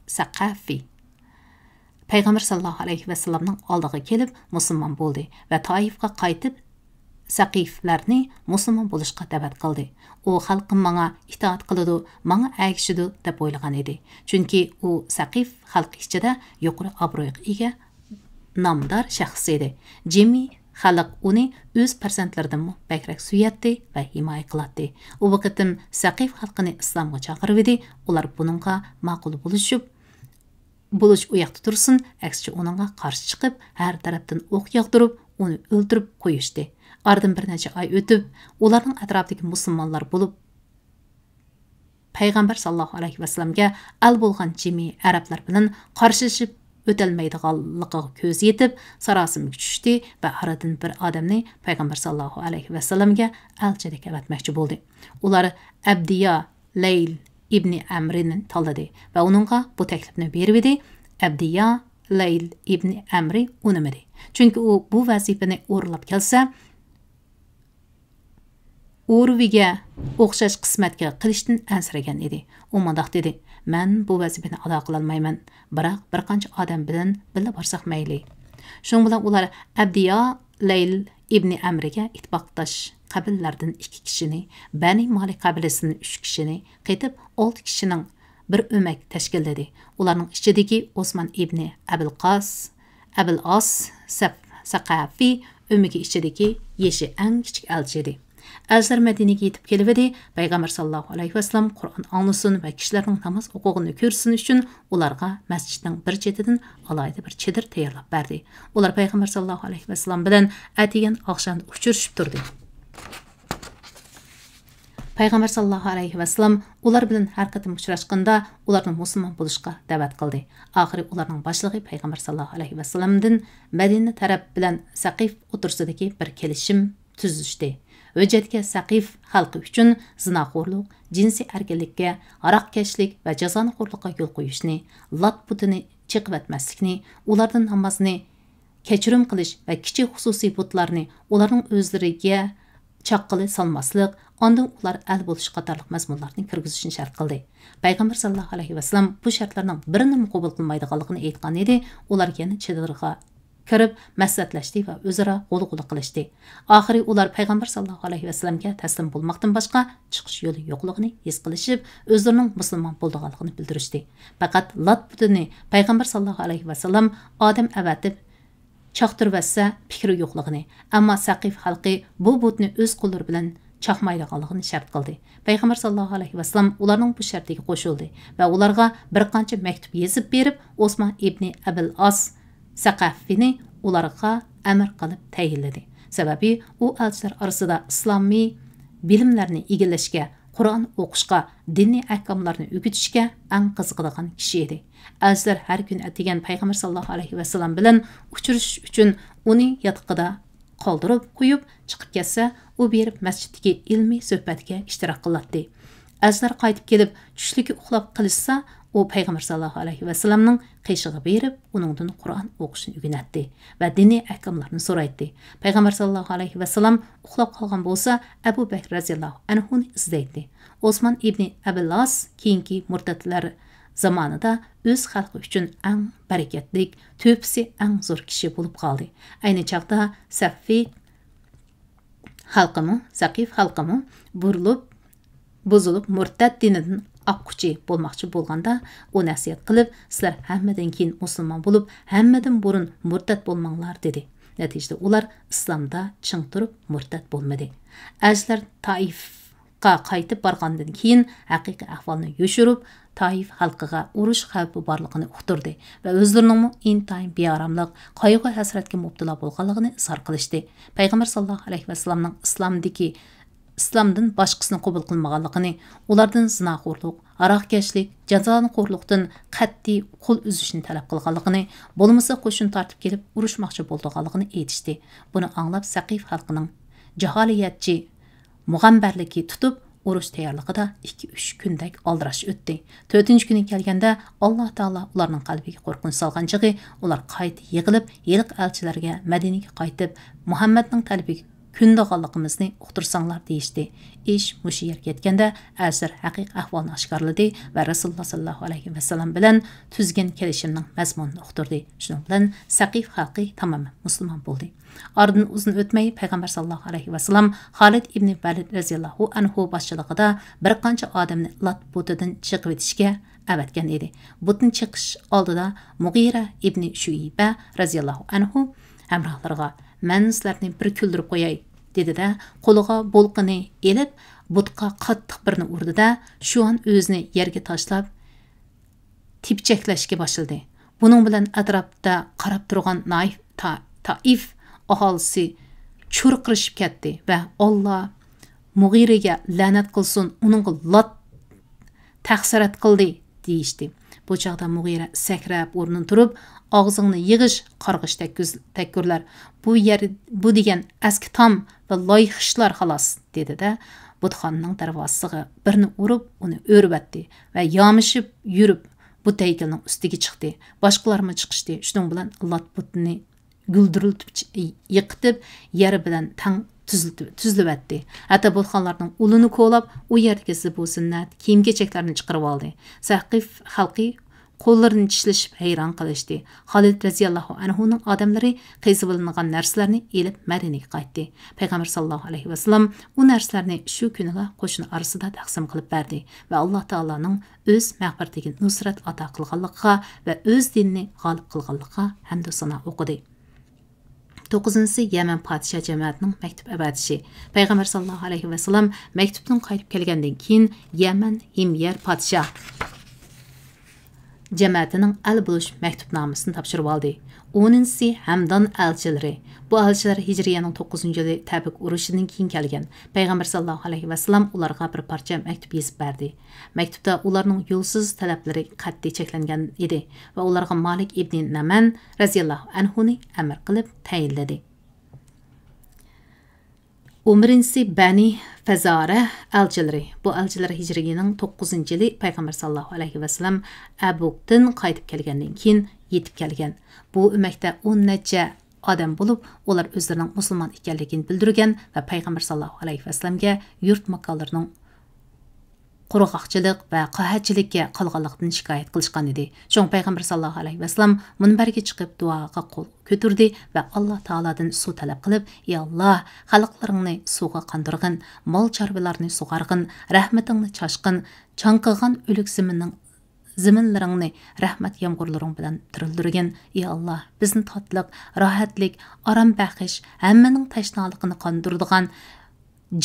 Saqafi payg'ambar sallallohu alayhi vasallamning oldiga kelib musulmon bo'ldi va Taifga qaytib Saqiflarni musulmon bo'lishga da'vat qildi. U xalqim menga itoat qiladi, menga agishidi deb o'ylagan edi. Chunki u Saqif xalqi ichida yuqori obro'ga ega nomdor shaxs edi. Jami xalq uni o'z farzandlaridan bakrak suyatdi va himoya qiladi. U vaqtim Saqif xalqini islomga chaqirdi. Ular buningga ma'qul bo'lish u yoqda tursin, aksicha uningga qarshi chiqib, har tarafdan o'q yog'dirib, uni o'ldirib qo'yishdi. Ardın bir neçe ay ötüp, ularning atrofidagi musulmonlar bo'lib, payg'ambar sallallohu alayhi vasallamga al bo'lgan jimi arablar bilan qarshilashib o'tolmaydiganligiga ko'z yetib, sarosimga tushdi va aradan bir odamni payg'ambar sallallohu alayhi vasallamga elchilik avatmoqchi bo'ldi. Ular Abdiya Layl ibn Amrini tanladi va uningga bu taklifni berdi. Abdiya Layl ibn Amri unimadi. Chunki u bu vazifani o'rlab kelsa, Urviga o'xshash qismatga qilishdan ansiragan edi. U mundaq dedi: "Men bu vazifani ado qila olmayman, biroq bir qancha odam bilan birga borsak mayli." Shuning bilan ular Abdiya Layl ibn Amriga ittifoqdosh qabillardan 2 kishini, Bani Malik qabilasidan 3 kishini, qetib 6 kishining bir o'mak tashkilladi. Ularning ichidagi Osman ibn Abul As Saqafi o'magi ichidagi yeshi eng kichik elchi edi. Elchilar Madinaga yetib kelibdi. Payg'ambar sallallohu alayhi vasallam Qur'on anglasin va kishilarning namoz o'qig'ini ko'rsin uchun ularga masjidning bir chetidan alayda bir chedir tayyorlab berdi. Ular payg'ambar sallallohu alayhi vasallam bilan atigan oqshomda uchrashib turdi. Payg'ambar sallallohu alayhi vasallam ular bilan har qatim uchrashganda ularni musulmon bo'lishga da'vat qildi. Oxiri ularning boshlig'i payg'ambar sallallohu alayhi vasallamdan Madina taraf bilan Saqif o'tirsidagi bir kelishim tuzishdi. Hujjatga Saqif xalqi uchun zinaxo'rlik, jinsiy erkinlikka, aroqkashlik va jazonxo'rlikqa yo'l qo'yishni, lat butini chiqvatmaslikni, ulardan namozni kechirim qilish va kichik xususiy butlarni ularning o'zlariga chaqqili salmaslik, ondan ular al bo'lish qatorliq mazmunlarni kirgizishni shart qildi. Payg'ambar sallallohu alayhi vasallam bu shartlarning birini qabul qilmaydiganligini aytgan edi. Ular yana chedirga kirib maslahatlashdi va o'zaro qo'l-qo'l qilishdi. Oxiri ular payg'ambar sallallohu alayhi vasallamga taslim bo'lmoqdan boshqa chiqish yo'li yo'qligini his qilishib, o'zlarining musulmon bo'lganligini bildirishdi. Faqat lat butini payg'ambar sallallohu alayhi vasallam odam avatib chaqtirvassa fikri yo'qligini, ammo Saqif xalqi bu butni o'z qo'llari bilan chaqmaydiganligini shart qildi. Payg'ambar sallallohu alayhi vasallam ularning bu shartiga qo'shildi va ularga bir qancha maktub yozib berib, Osman ibn Abul As Saqafini ularga amr qilib tayinladi. Sababi u elchilar orasida islomiy bilimlarni egallashga, Qur'on o'qishga, diniy ahkomlarni o'rgatishga eng qiziqadigan kishi edi. Elchilar har kun atigan payg'ambar sallallohu alayhi vasallam bilan uchrashish uchun uni yotiqida qoldirib qo'yib chiqib ketsa, u berib masjiddagi ilmiy suhbatga ishtirok qiladi. Elchilar qaytib kelib tushlikka uxlab qilishsa, u payg'ambar sallallohu alayhi vasallamning qishig'i berib, uningdan Qur'on o'qishni o'rgatdi va diniy ahkomlarni so'raydi. Payg'ambar sallallohu alayhi vasallam uxlab qolgan bo'lsa, Abu Bakr radhiyallohu anhu izlaydi. Osman ibn Abul As keyingi murtadlar zamonida o'z xalqi uchun eng barakatli, to'pisi eng zo'r kishi bo'lib qoldi. Ayni chaqda Saqif xalqimi buzilib murtad dinidan oqquchi bo'lmoqchi bo'lganda, u nasihat qilib, sizlar hammadan keyin musulmon bo'lib, hammadan burun murtad bo'lmanglar dedi. Natijada ular islomda ching turib murtad bo'lmadi. Elchilar Taif Iroqqa qaytib borgandan keyin haqiqiy ahvolni yoshirib, Taif xalqiga urush xavfi borligini uqtirdi va o'zlarining intayin bearamlik, qayg'u hasratga mubtalo bo'lganligini izhor qilishdi. Payg'ambar sollallohu alayhi vasallamning islomdan boshqasini qabul qilmaganligini, ulardan zinoxo'rlik, aroqkashlik, jazonxo'rlikdan qat'iy qo'l uzishni talab qilganligini, bo'lmasa qo'shin tortib kelib urushmoqchi bo'lganligini aytishdi. Buni anglab Saqif xalqining jaholiyatchi mug'ambarligi tutib urush tayyorligida 2-3 kundak aldirash o'tdi. 4-kuni kelganda Alloh taolo ularning qalbiga qo'rqinch solgan chig'i ular qayta yig'ilib, yiliq elchilarga Madinaga qaytib, Muhammadning talabiga kundaganligimizni uqtirsanglar deyishdi. Ish mushu yerga yetganda asr haqiqiy ahvolni oshkorladi va Rasululloh sallallohu alayhi vasallam bilan tuzgan kelishimning mazmunini uqtirdi. Shuning bilan Saqif xalqi tamoman musulmon bo'ldi. Ardın uzun o'tmay payg'ambar sallallohu alayhi vasallam Xolid ibn Valid radhiyallohu anhu boshchiligida bir qancha odamni Lat butidan chiqib etishga avatgan edi. Butun chiqish oldida Mughira ibn Shuyba radhiyallohu anhu hamrohlariga "Men sizlarni bir kuldirib qo'yay" dedi-da, qo'liga bolqini elib, butqa qattiq birni urdi-da, shu an o'zini yerga tashlab tipchaklashga boshladi. Buning bilan atrofda qarab turgan Taif aholisi churqirishib ketdi va Alloh Mughiraga la'nat qilsin, uning Lat taqsirat qildi deyishdi. Bu chaqda Mughira sakrab o'rnidan turib, og'zingni yig'ish, qarg'ish takkurlar. Bu degan aski tom va loyixishlar xolos dedi-da, butxonning darvozasiga birni urib, uni o'rbatdi va yomishib yurib, bu taykilning ustiga chiqdi. Boshqalarmi chiqishdi. Shuning bilan Lat butni guldirilib yiqitib, yer bilan tang tuzilibdi. Hatto butxonlarning ulini qo'lab, u yerdagi zibu-zinnat, kiyim-kechaklarni chiqarib oldi. Saqif xalqi qo'llarini tishlashib hayron qilishdi. Xolid radhiyallohu anhuning odamlari qizibilgan narsalarni elib Madinaga qaytdi. Payg'ambar sallallohu alayhi vasallam u narsalarni shu kuniga qo'shin orasida taqsim qilib berdi va Alloh taolaning o'z mag'firatiga nusrat ato qilganligiga va o'z dinini g'olib qilganligiga hamd va sano o'qidi. 9-si Yaman podsho jamoatining maktub avatishi. Payg'ambar sallallohu alayhi vasallam maktubdan qaytib kelgandan keyin Yaman Himyar podsho jamoatining al bo'lish maktubnomasini topshirib oldi. 10-si Hamdan elchilari. Bu elchilar Hijriyaning 9-yili Tabuk urushidan keyin kelgan. Payg'ambar sallallohu alayhi vasallam ularga bir parcha maktub yozib berdi. Maktubda ularning yo'lsiz talablari qat'iy cheklangan edi va ularga Malik ibn Naman radhiyallohu anhuni amr qilib tayinladi. 11-si Bani Fazara elchilari. Bu elchilar Hijriyaning 9-yili Payg'ambar sallallohu alayhi vasallam Abukdan qaytib kelgandan keyin yetib kelgan. Bu ummakda 10 necha odam bo'lib, ular o'zlarining musulmon ekanligini bildirgan va Payg'ambar sallallohu alayhi vasallamga yurt makonlarining qurg'oqchilik va qahatchilikka qilganligidan shikoyat qilishgan edi. So'ng Payg'ambar sallallohu alayhi vasallam munbarga chiqib duoga qo'l ko'tardi va Alloh taoladan suv talab qilib, "Ey Alloh, xalqlaringni suvga qandirgin, mol chorvalarni sug'argin, rahmatingni chashqin, chanqigan o'lik ziminlaringni rahmat yomg'irlaring bilan tirildirgin. Ey Alloh, bizni totliq, rohatlik, arom baxsh, hammaning tashnoligini qondiradigan,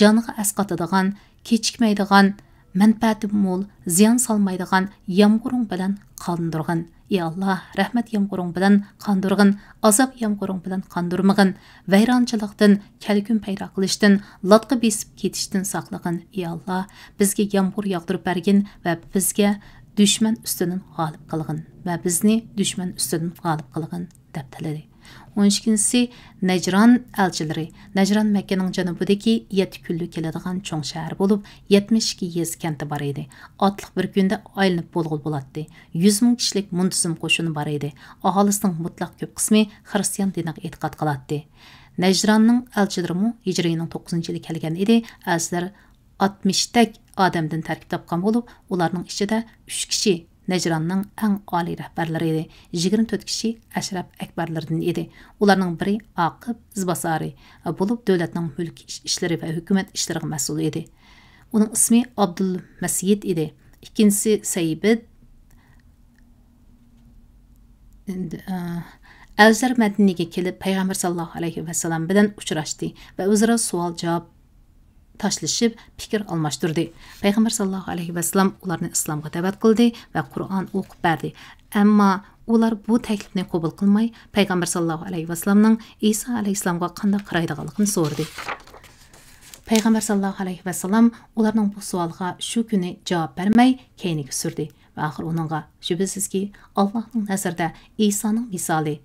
jonga asqatadigan, kechikmaydigan, manfaati mo'l, ziyon solmaydigan yomg'iring bilan qondirgin. Ey Alloh, rahmat yomg'iring bilan qondirgin, azob yomg'iring bilan qondirmagin, vayronchilikdan, kalkun paydo qilishdan, latqa besib ketishdan saqlagin. Ey Alloh, bizga yomg'ir yog'dirib bergin va bizga düşman üstünden g'olib qilgin va bizni düşman üstünden g'olib qilgin deb tiladi. 12-si Najron elchilari. Najron Makkaning janubidagi 7 kunlik keladigan cho'ng shahar bo'lib, 72 yez kenti bor edi. Otliq bir kunda aylanib bo'lg'ul bo'ladi. 100 ming kishilik muntazam qo'shini bor edi. Aholisining mutlaq ko'p qismi xristian diniga e'tiqod qiladi. Najronning elchilari Hijriyaning 9-yili kelgan edi. Azlar 60 tak odamdan tarkib topgan bo'lib, ularning ichida 3 kishi Najronning eng oliy rahbarlari edi. 24 kishi ashraf akbarlaridan edi. Ularning biri Aqib Zbasari bo'lib, davlatning mulk ishlari va hukumat ishlariga mas'ul edi. Uning ismi Abdul Masjid edi. Ikkinchisi Saybid Azar Madinaga kelib Payg'ambar sallallohu alayhi vasallam bilan uchrashdi va o'zaro savol-javob taşlaşıp fikir almashtırdı. Peygamber sallallahu aleyhi ve sellem ularni islomga da'vat qildi va Qur'on o'qib berdi. Ammo ular bu taklifni qabul qilmay, Peygamber sallallahu aleyhi ve sellemning İsa aleyhissalomga qanday qaraydiganligini so'radi. Peygamber sallallahu aleyhi ve sellem ularning bu savolga shu kuni javob bermay, keyniga surdi va oxir uningga shubhisizki Allohning nazarida İsa'ning misoli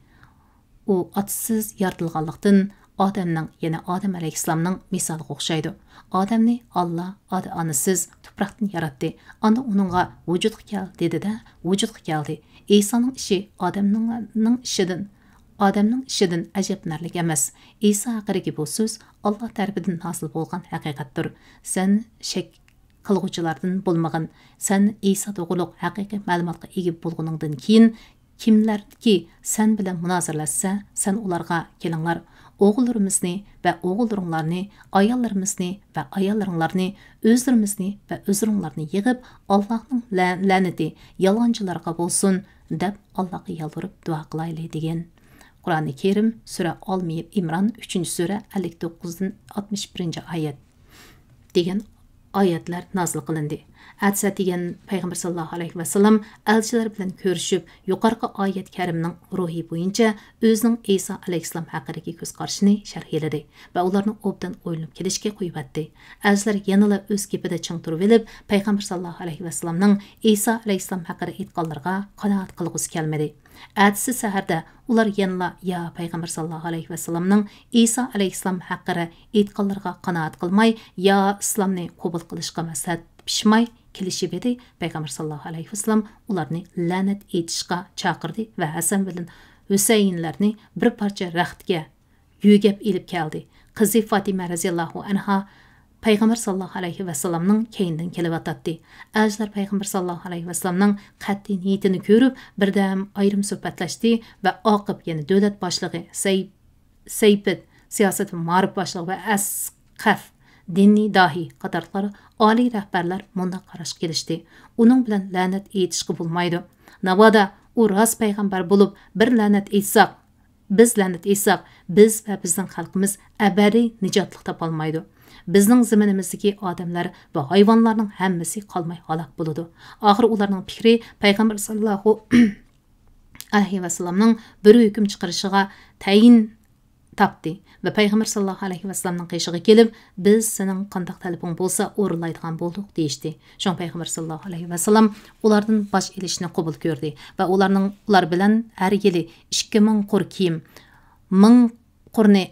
u otasiz yaratilganlikdan odamning, ya'ni Odam alayhissalomning misoliga o'xshaydi. Odamni Alloh ota-onasiz tuproqdan yaratdi. Unda uningga vujudga kel dedi-da, vujudga keldi. İsa'ning ishi odamning ishidan ajablanarli emas. İsa haqidagi bu so'z Alloh tarafidan hosil bo'lgan haqiqatdir. Sen shak qilg'uvchilardan bo'lmagan, sen İsa to'g'riliq haqiqiy ma'lumotga ega bo'lganingdan keyin kimlarki sen bilan munozirlashsa, sen ularga kelinglar, o'g'illarimizni va o'g'illaringlarni, ayollarimizni va ayollaringlarni, o'zlarimizni va o'zlaringlarni yig'ib, Allohning la'nati yolg'onchilarga bo'lsin deb Allohga yalvarib duo qilaylik degan. Qur'oni Karim sura Al-Imron 3-sura 59dan 61-oyat degan oyatlar nozil qilindi. Atsa degan Payg'ambar sallallohu alayhi va sallam elchilar bilan ko'rishib, yuqorqi oyat karimning ruhi bo'yicha o'zining Isa alayhissalom haqidagi ko'z qarashini sharhladi va ularni obdan o'ylanib kelishga qo'yibdi. Elchilar yanada o'z gapida ching turib olib, Payg'ambar sallallohu alayhi va sallamning Isa alayhissalom haqida aytganlarga qanoat qilg'usi kelmadi. Atsi saharda ular yanla ya Payg'ambar sallallohu alayhi va sallamning Isa alayhissalom haqida aytganlarga qanoat qilmay, ya islomni qabul qilishga maslahat pishmay kelishib edi. Payg'ambar sallallohu alayhi va sallam ularni la'nat etishga chaqirdi va Hasan bilan Husaynlarni bir parcha raxtga yugab elib keldi. Qizi Fatima radhiyallohu anha Payg'ambar sallallohu alayhi va sallamning keyindan kelib atdi. Elchilar Payg'ambar sallallohu alayhi va sallamning qat'iy niyatini ko'rib, birdan ayrim suhbatlashdi va oqib, ya'ni davlat boshlig'i Sayfid, siyosat va ma'rif boshlig'i va Asqaf diniy dahi qatorlar oliy rahbarlar munda qarash kelishdi. Uning bilan la'nat etishga bo'lmaydi. Navoda u rost payg'ambar bo'lib, bir la'nat etsak, biz va bizning xalqimiz abadiy nijotlik topolmaydi. Bizning zamonimizdagi odamlar va hayvonlarning hammasi qolmay halok bo'ladi. Oxir ularning fikri Payg'ambar sallallohu alayhi va sallamning bir hukm chiqarishiga tayin tapdi va Payg'ambar sallallohu alayhi va sallamning qishig'iga kelib, biz sening qanday talabing bo'lsa o'rinlaydigan bo'ldik deyishdi. Shon Payg'ambar sallallohu alayhi va sallam ulardan bosh ilishni qabul ko'rdi va ular bilan har yili 2000 qur kiyim, 1000 qurni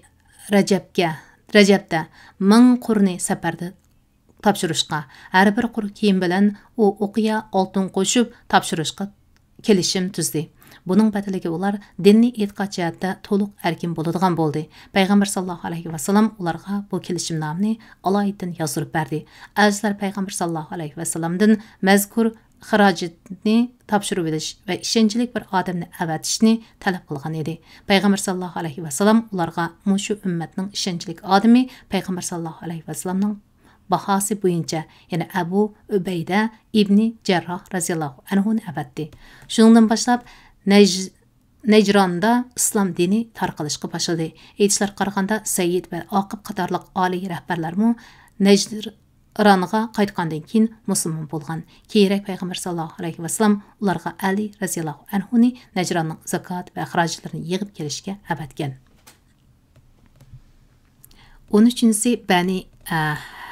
Rajabda 1000 qurni safarda topshirishga, har bir qur kiyim bilan u o'qiya oltin qo'shib topshirishga kelishim tuzdi. Buning badaliga ular diniy e'tiqod jihatda to'liq erkin bo'ladigan bo'ldi. Payg'ambar sallallohu alayhi va sallam ularga bu kelishimnomani alohida yozdirib berdi. Elchilar Payg'ambar sallallohu alayhi va sallamdan mazkur xarajatni topshirib olish va ishonchli bir odamni avatishni talab qilgan edi. Payg'ambar sallallohu alayhi va sallam ularga mushu ummatning ishonchli odami Payg'ambar sallallohu alayhi va sallamning bahosi bo'yicha, ya'ni Abu Ubayda ibn Jarroh radhiyallohu anhu ni avatdi. Shundan boshlab Najronda islom dini tarqalishga boshladi. Aytishlar qaraganda Sayyid va Oqib qatorliq oliy rahbarlarmi Najronga qaytgandan keyin musulmon bo'lgan. Keyinroq Payg'ambar sallallohu alayhi va sallam ularga Ali radhiyallohu anhu ni Najronning zakot va xarajatlarini yig'ib kelishga avatgan. 13-si Bani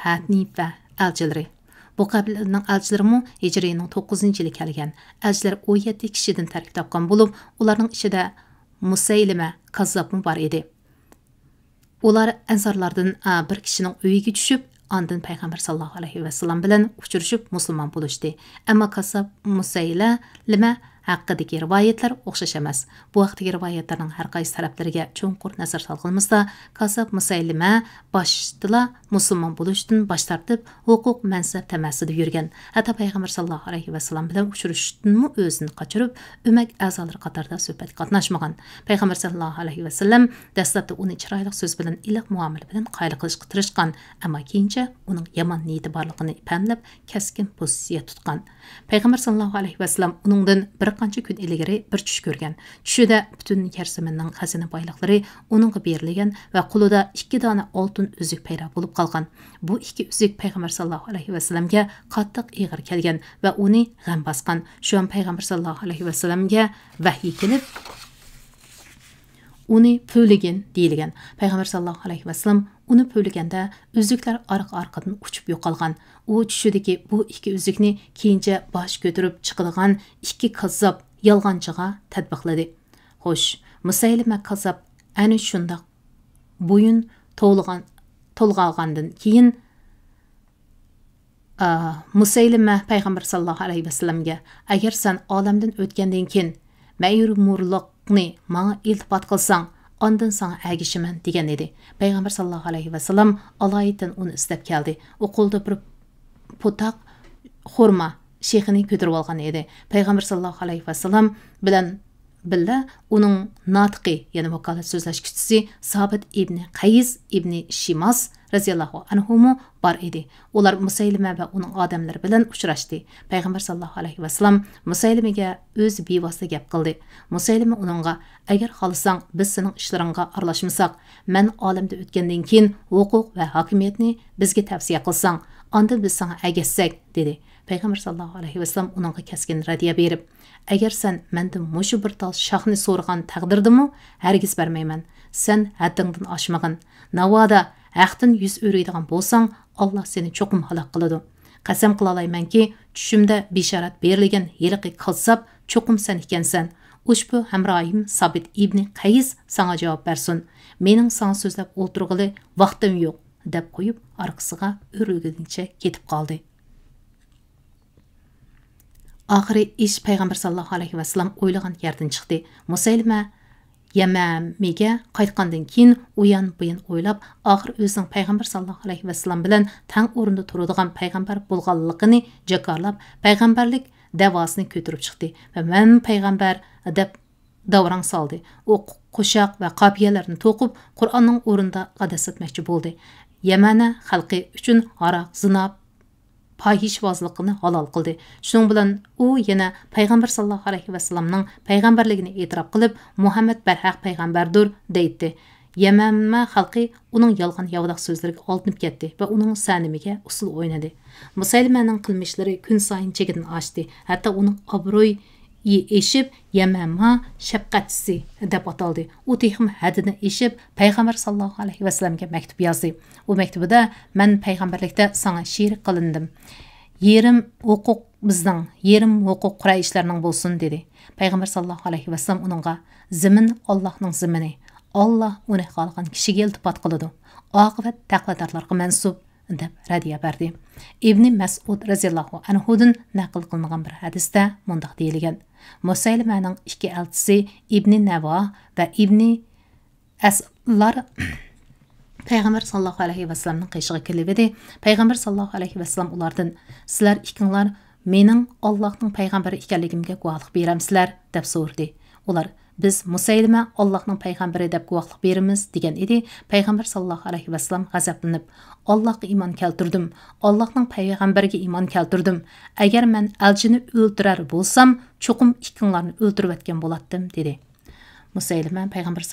Hanifa elchilari. Bu qabilaning elchilari Hijrining 9-yili kelgan. Elchilar 17 kishidan tarkib topgan bo'lib, ularning ichida Musaylima Kazzab bor edi. Ular ansarlardan bir kishining uyiga tushib, ondan Payg'ambar sallallohu alayhi va sallam bilan uchrashib musulmon bo'lishdi. Ammo Kazzab Musaylima haqidagi rivoyatlar o'xshash emas. Bu vaqtdagi rivoyatlarning har qaysi taraflariga cho'nqur nazar solganimizda, Kazzab Musaylima boshda musulmon bo'lishdan bosh tortib, huquq mansab tamasida yurgan. Hatto Payg'ambar sallallohu alayhi va sallam bilan uchrashishdanmi o'zini qochirib, umak a'zolari qatorida suhbatga qatnashmagan. Payg'ambar sallallohu alayhi va sallam dastlabda uni chiroyli so'z bilan, iliq muomala bilan qayil qilishga tirishgan, ammo keyincha uning yomon niyati borligini pamlab, keskin pozitsiya tutgan. Payg'ambar sallallohu alayhi va sallam uningdan bir qancha kun ilgari bir tush ko'rgan. Tushida butun Yarsaminning xazina boyliqlari uningga berilgan va qo'lida 2 dona oltin uzuk paydo bo'lib qolgan. Bu 2 uzuk payg'ambar sallallohu alayhi vasallamga qattiq ig'ir kelgan va uni g'am bosgan. Shu an payg'ambar sallallohu alayhi vasallamga vahiy kelib uni pöyligin deyilgan. Payg'ambar sallallohu alayhi vasallam uni pöylaganda uzuklar arqa-arqadan uchib yo'qolgan. U tushidagi bu 2 uzukni keyincha bosh ko'tarib chiqadigan 2 kazzob yolg'onchiga tatbiqladi. Xo'sh, Musaylima kazzob ana shundoq bo'yin to'lg'algandan keyin Musaylima payg'ambar sallallohu alayhi vasallamga agar sen olamdan o'tgandan keyin ma'yurmurliqni menga iltifot qilsang, ondan sana əgişimen degan edi. Peygamber sallallahu aleyhi ve sellem alaydan onu istab keldi. O qo'lda bir potaq xurma shexini ko'tarib olgan edi. Peygamber sallallahu aleyhi ve sellem bilan billa uning natiqi, ya'ni vakolat so'zlashuvchisi Sabit ibn Qays ibn Shimas raziyallohu anhu bar edi. Ular Musaylima va uning odamlari bilan uchrashdi. Payg'ambar sallallohu alayhi vasallam Musaylimaga o'zi bevosita gap qildi. Musaylima uningga agar xohlasang biz sening ishlaringga aralashmasak, men olamda o'tgandan keyin huquq va hokimiyatni bizga tavsiya qilsang, onda biz senga agashsak dedi. Payg'ambar sallallohu alayhi vasallam uningga keskin radiya berib, agar sen mendan mushu bir tal shoxni so'rgan taqdirdimi, hargiz bermayman. Sen haddingdan oshmag'in. Navoda haqdan yuz o'raydigan bo'lsang, Alloh seni cho'qim halok qiladi. Qasam qilalaymanki, tushimda bisharat berilgan yiliqi qilsab, cho'qim sen ekansan. Ushbu hamrohim Sabit ibn Qays sana javob bersin. Mening sana so'zlab o'tirg'ili vaqtim yo'q, deb qo'yib, orqasiga o'rilguncha ketib qoldi. Oxiri ish payg'ambar sallallohu alayhi vasallam o'ylagan yerdan chiqdi. Musaylima Yamamiga qaytgandan keyin uyan buyan o'ylab, oxir o'zining payg'ambar sallallohu alayhi vasallam bilan tang o'rinda turadigan payg'ambar bo'lganligini jakarlab, payg'ambarlik davosini ko'tarib chiqdi va men payg'ambar deb davrang soldi. U qo'shoq va qofiyalarni to'qib, Qur'onning o'rinda qadas etmoqchi bo'ldi. Yamana xalqi uchun aroq, zinob, pahishvozlikni halol qildi. Shuning bilan u yana payg'ambar sallallohu alayhi vasallamning payg'ambarligini e'tirof qilib, Muhammad barhaq payg'ambardir deydi. Yamanma xalqi uning yolg'on yovdaq so'zlariga oltinib ketdi va uning sanimiga usul o'ynadi. Musaylimaning qilmishlari kun sayin chekidan oshdi. Hatto uning obro'yi eshib Yamanma shafqatchisi deb ataldi. U texim hadini eshib payg'ambar sallallohu alayhi vasallamga maktub yozdi. U maktubida men payg'ambarlikda sana sherik qilindim. Yerim huquq bizning, yerim huquq Qurayshlarning bo'lsin dedi. Payg'ambar sallallohu alayhi vasallam uningga zimin Allohning zimini. Allah uni xohlagan kishiga iltifot qiladi. Oqibat taqvodorlarga mansub deb radiya berdi. Ibn Mas'ud raziyallohu anhudan naql qilingan bir hadisda mundaq deyilgan. Musaylimaning 2 elchisi Ibn Navo va Ibn Aslar payg'ambar sallallohu alayhi vasallamning qishig'iga kelib edi. Payg'ambar sallallohu alayhi vasallam ulardan sizlar ikinglar mening Allohning payg'ambari ekanligimga guvohlik beramsizlar deb so'rdi. Ular biz Musaylima Allohning payg'ambari deb guvohlik beramiz degan edi. Payg'ambar sallallohu alayhi vasallam g'azablanib, Allohga iymon keltirdim, Allohning payg'ambariga iymon keltirdim. Agar men elchini o'ldirar bo'lsam, cho'qim ikinglarni o'ldirib o'tgan bo'lardim dedi. Musaylima payg'ambar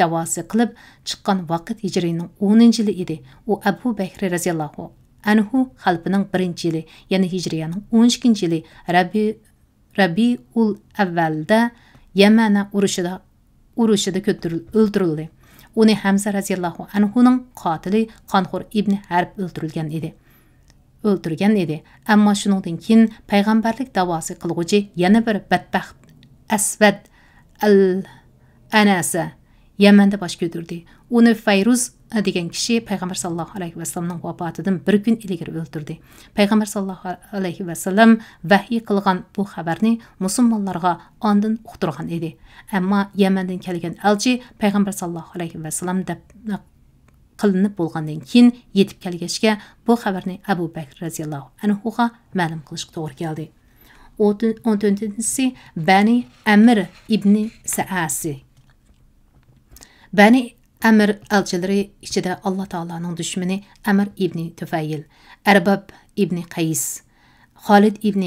davosi qilib chiqqan vaqt hijrining 10-yili edi. U Abu Bakr raziyallohu anhu xalqining 1-yili, ya'ni hijriyaning 12-yili Rabiul avvalda Yamana urushida o'ldirildi. Uni Hamza raziyallohu anhuning qotili Qonxo'r ibn Harb o'ldirgan edi. Ammo shuningdan keyin payg'ambarlik da'vosi qilguvchi yana bir badbaxt Asvad al-Anasa Yamanda bosh ko'tardi. Uni Fayruz degan kishi payg'ambar sallallohu alayhi vasallamning vafotidan bir kun ilgari o'ldirdi. Payg'ambar sallallohu alayhi vasallam vahiy qilgan bu xabarni musulmonlarga ondan uqtirgan edi. Ammo Yamandan kelgan elchi payg'ambar sallallohu alayhi vasallam deb qilinib bo'lgandan keyin yetib kelgachga bu xabarni Abu Bakr raziyallohu anhuga ma'lum qilishga to'g'ri keldi. 14-si Bani Amr ibn Saasi. Bani Amr elchilari ichida Alloh taolaning dushmani Amr ibn Tufayl, Arbab ibn Qays, Xolid ibn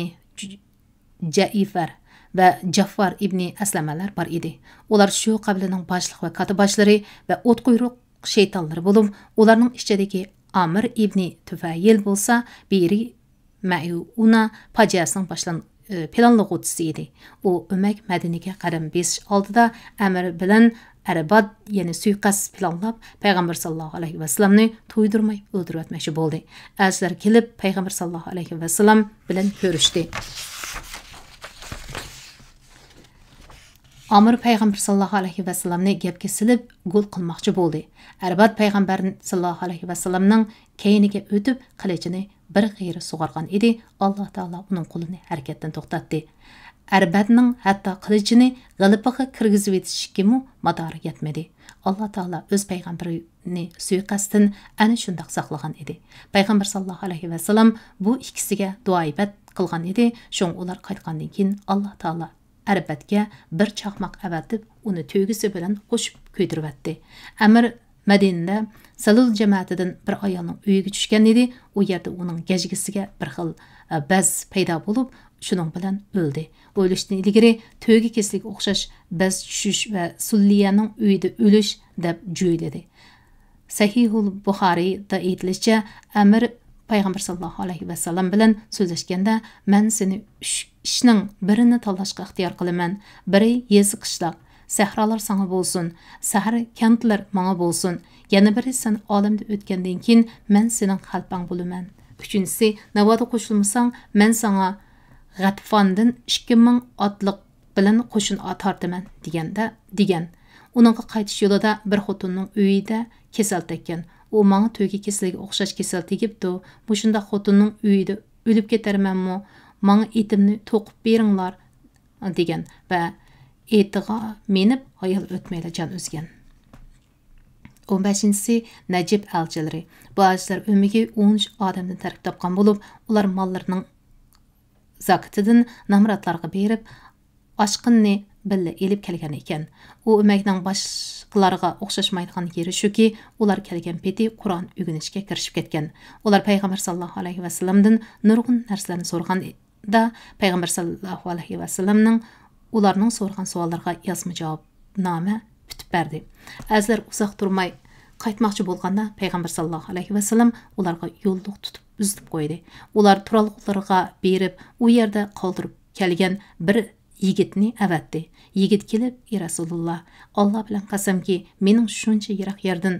Jaifar va Jaffar ibn Aslamalar bor edi. Ular shu qabilaning boshliq va kotiboshlari va o't quyruq shaytonlari bo'lib, ularning ichidagi Amir ibn Tufayl bo'lsa, biri Ma'una fojiasining planlovchisi edi. U Umak Madinaga qadam besish oldida Amir bilan Arabad, ya'ni suiqasd planlab payg'ambar sallallohu alayhi vasallamni to'ydirmay o'ldirib o'tmoqchi bo'ldi. Azlar kelib payg'ambar sallallohu alayhi vasallam bilan ko'rishdi. Amir payg'ambar sallallohu alayhi vasallamni gapga silib gol qilmoqchi bo'ldi. Arabad payg'ambar sallallohu alayhi vasallamning keyiniga o'tib qilichini bir g'ayri sug'argan edi. Alloh taolo uning qo'lini harakatdan to'xtatdi. Arbadning hatto qilichini g'alabaga kirgizib etishga madori yetmadi. Alloh taolo o'z payg'ambarini suiqasddan ana shundoq saqlagan edi. Payg'ambar sallallohu alayhi vasallam bu ikkisiga duoibat qilgan edi. So'ng ular qaytgandan keyin Alloh taolo Arbadga bir chaqmoq avatib, uni to'ygisi bilan qo'shib kuydiribdi. Amir Madinada Salul jamoatidan bir ayolning uyiga tushgan edi. U yerda uning gajgisiga bir xil baz paydo bo'lib, shuning bilan o'ldi. O'lishdan ilgari to'yga kesliga o'xshash baz tushish va Sulliyaning uyida o'lish deb jo'yladi. Sahihul Buxoriyda aytilishicha, Amir payg'ambar sallallohu alayhi vasallam bilan so'zlashganda, "Men seni ishning birini tanlashga ixtiyor qilaman. Biri yezi qishloq, sahrolar sana bo'lsin, sahar kentlar menga bo'lsin. Yana biri sen olamda o'tgandan keyin men sening xalpang bo'laman. Uchinchisi, navoda qo'shilmasang, men sana G'atfondan 2000 otliq bilan qo'shin tortaman" degan. Uningga qaytish yo'lida bir xotinning uyida kasal tekkan. U menga to'yga kesliga o'xshash kasal tegibdi. Bu shunda xotinning uyida o'lib ketarmanmi? Menga etimni to'qib beringlar degan va etiga menib ayol o'tmayla jon o'zgan. 15-si Najib elchilari. Bu elchilar o'miga 13 odamdan tarkib topgan bo'lib, ular mollarining zakatidan namratlarga berib, oshqinni billa elib kelgan ekan. U o'makning boshqalarga o'xshashmaydigan yeri shuki, ular kelgan peti Qur'on o'rganishga kirishib ketgan. Ular payg'ambar sallallohu alayhi vasallamdan nurg'un narsalarni so'raganda, payg'ambar sallallohu alayhi vasallamning ularning so'ragan savollariga yozma javobnoma bitib berdi. Azlar uzoq turmay qaytmoqchi bo'lganda, payg'ambar sallallohu alayhi vasallam ularga yo'lliq tutib uzib qo'ydi. Ular turalg'ularga berib, u yerda qoldirib kelgan bir yigitni avatdi. Yigit kelib, "Ey Rasululloh, Alloh bilan qasamki, mening shuncha yiroq yerdan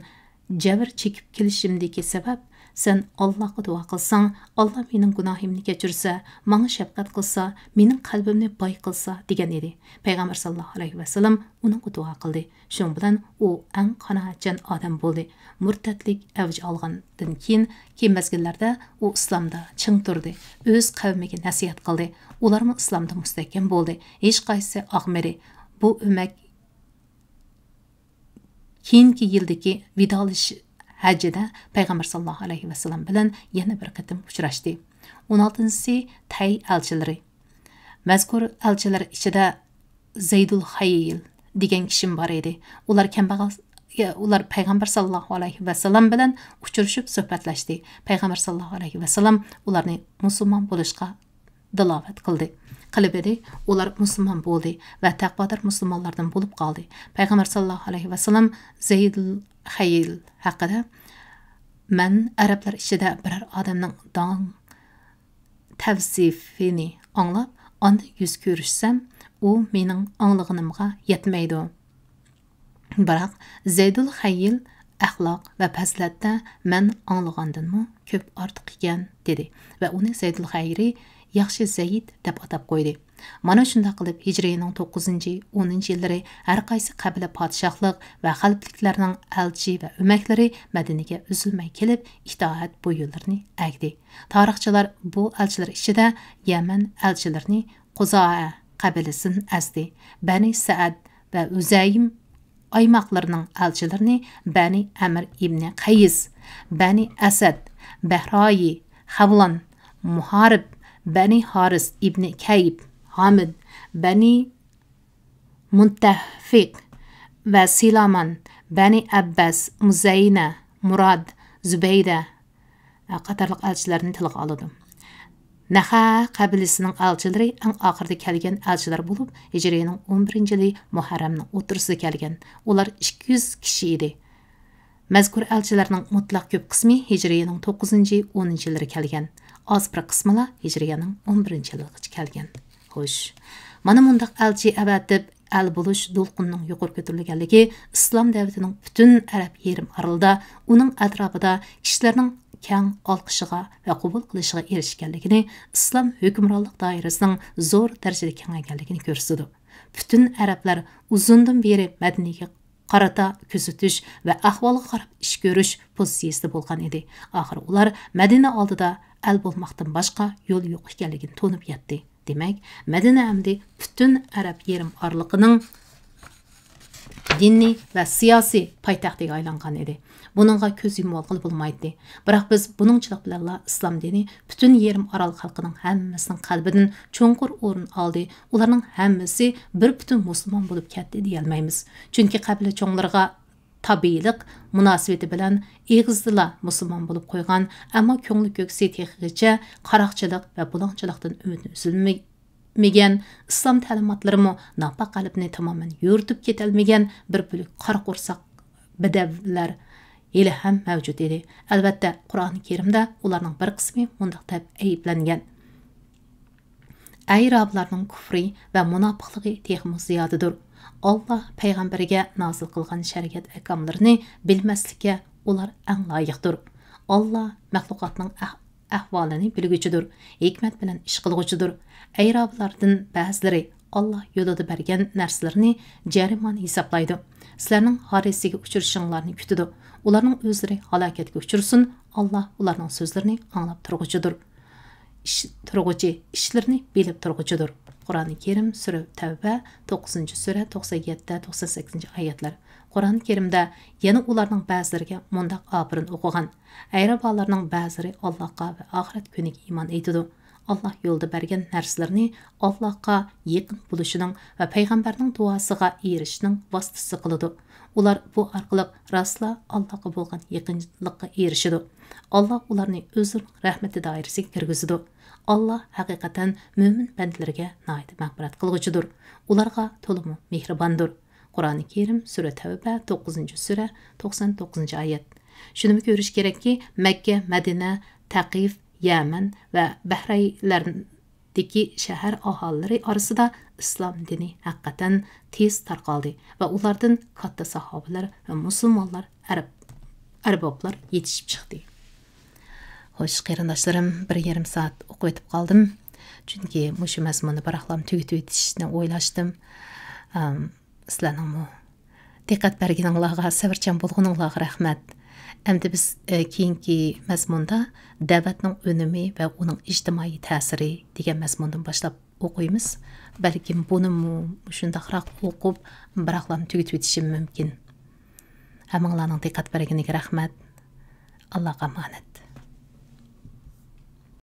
jabr chekib kelishimdagi sabab sen Allohga duo qilsang, Alloh mening gunohimni kechirsa, menga shafqat qilsa, mening qalbimni boy qilsa" degan edi. Payg'ambar sallallohu alayhi vasallam uningga duo qildi. Shuning bilan u eng qanoatchan odam bo'ldi. Murtadlik avj olgandan keyin mezgillarda u islomda ching turdi. O'z qavmiga nasihat qildi. Ularmi islomda mustahkam bo'ldi. Hech qaysi oqmari. Bu o'mak keyingi yildagi vidolish hajjida payg'ambar sallallohu alayhi vasallam bilan yana bir qatim uchrashdi. 16-si Tay elchilari. Mazkur elchilar ichida Zaydul Xayil degan kishim bor edi. Ular payg'ambar sallallohu alayhi vasallam bilan uchrashib suhbatlashdi. Payg'ambar sallallohu alayhi vasallam ularni musulmon bo'lishga dalovat qildi. Qalbida ular musulmon bo'ldi va taqvodor musulmonlardan bo'lib qoldi. Payg'ambar sallallohu alayhi vasallam Zaydul Xayil haqida, "Men arablar ichida biror odamning dong tavsifini anglab, onda yuz ko'rishsam, u mening anglag'inimga yetmaydi. Biroq Zaydul Xayil axloq va fazilatda men anglagandanmi ko'p ortiq ekan" dedi va uni Zaydul Xayri yaxshi Zayd deb atab qo'ydi. Mana shunda qilib Hijriyaning 9-10 yillari har qaysi qabila podshohlik va xalqliklarning elchi va o'maklari Madinaga uzilmay kelib, itoat bu yo'llarni agdi. Tarixchilar bu elchilar ichida Yaman elchilarini Quzoa qabilasidan azdi. Bani Saad va Uzaym aymoqlarining elchilarini Bani Amr ibn Qays, Bani Asad, Bahroyi, Havlan, Muharib, Bani Haris ibn Kayb, Hamid, Bani Muntahfiq va Silaman, Bani Abbas, Muzayna, Murad, Zubayda qatorliq elchilarni tilga oldi. Naha qabiləsinin elçiləri ən axırda gələn elçilər olub, Hicriyenin 11-ci ili Muharramның o'rtasida gələn. Ular 200 kishi idi. Mazkur elçilərning mutlaq ko'p qismi Hicriyenin 9-10-cu illəri gələn. Az bir qismila Hicriyenin 11-ci yiligacha gələn. Xo'sh. Mana mundaq elçi avatib el buluş dolqunning yuqori ko'tarilganligi islom davlatining butun arab yerim oralida, uning atrofida kishilarning keng olqishiga va qabul qilishiga erishganligini, islom hukmronlik doirasining zo'r darajada kengayganligini ko'rsatdi. Butun arablar uzundan beri Madinaga qarata kuzatish va ahvolga qarab ish ko'rish pozitsiyasida bo'lgan edi. Oxiri ular Madina oldida el bo'lmoqdan boshqa yo'l yo'q ekanligini to'nib yetdi. Demak, Madina amdi butun arab yerim oraliqining diniy va siyosiy poytaxtiga aylangan edi. Buningga ko'z yumib olg'ili bo'lmaydi. Biroq biz buningchilik bilan islom dini butun yerim orol xalqining hammasining qalbidan cho'nqur o'rin oldi. Ularning hammasi bir butun musulmon bo'lib ketdi deya olmaymiz. Chunki qabila cho'nglarga tabiiylik munosabati bilan eg'izdila musulmon bo'lib qo'ygan, ammo ko'ngli ko'ksi texigacha qaroqchilik va bulongchilikdan umidni uzilmagan, islom ta'limotlarimi nopak qalbni tamoman yo'ritib ketilmagan bir bo'lak qora qo'rsoq badavlar hali ham mavjud edi. Albatta, Qur'oni Karimda ularning bir qismi mundaq deb ayblangan. Ayrablarning kufri va munofiqligi texmi ziyodidir. Allah payg'ambariga nozil qilgan shariat ahkomlarini bilmaslikka ular eng loyiqdir. Allah maxluqotning ahvolini bilguchidir, hikmat bilan ish qilguchidir. Ayrablardan ba'zilari Allah yo'lida bergan narsalarni jarimon hisoblaydi. Sizlarning harisiga uchrashinglarni kutadi. Ularning o'zlari halokatga uchursin. Allah ularning so'zlarini anglab turguchidir. Turguchi ishlarni bilib turguchidir. Qur'oni Karim sura Tavba 9-sura 97-98 oyatlar. Qur'oni Karimda yana ularning ba'zilariga mundaq opirin o'qigan. Ayrabalarning ba'zilari Allohga va oxirat kuniga iymon etadi. Allah yo'lda bergan narsalarni Allohga yaqin bo'lishining va payg'ambarning duosiga erishishning vositasi qiladi. Ular bu orqali rostla Allohga bo'lgan yaqinlikka erishadi. Allah ularni o'zining rahmati doirasiga kirgizadi. Allah haqiqatan mo'min bandalariga nihoyat mag'firat qilguchidir. Ularga to'liq mehribondir. Qur'oni Karim sura Tavba 9-sura 99-oyat. Shuni ko'rish kerakki, Makka, Madina, Taqif, Yaman va Bahraylardagi shahar aholilari orasida islom dini haqiqatan tez tarqaldi va ulardan katta sahobalar va musulmonlar arboblar yetishib chiqdi. Xo'sh, qarindoshlarim, 1,5 soat o'qib o'tib qoldim. Chunki mushu mazmunni baraqlam tugatib o'tishni o'ylashdim. Sizlarning diqqat berganinglarga, sabrchan bo'lganinglarga rahmat. Endi biz keyingi mazmunda da'vatning unumi va uning ijtimoiy ta'siri degan mazmundan boshlab o'qiymiz. Balkim buni shundaqroq o'qib, baraqlam tugatib o'tishim mumkin. Hammanglarning diqqat berganiga rahmat. Allohga emanet.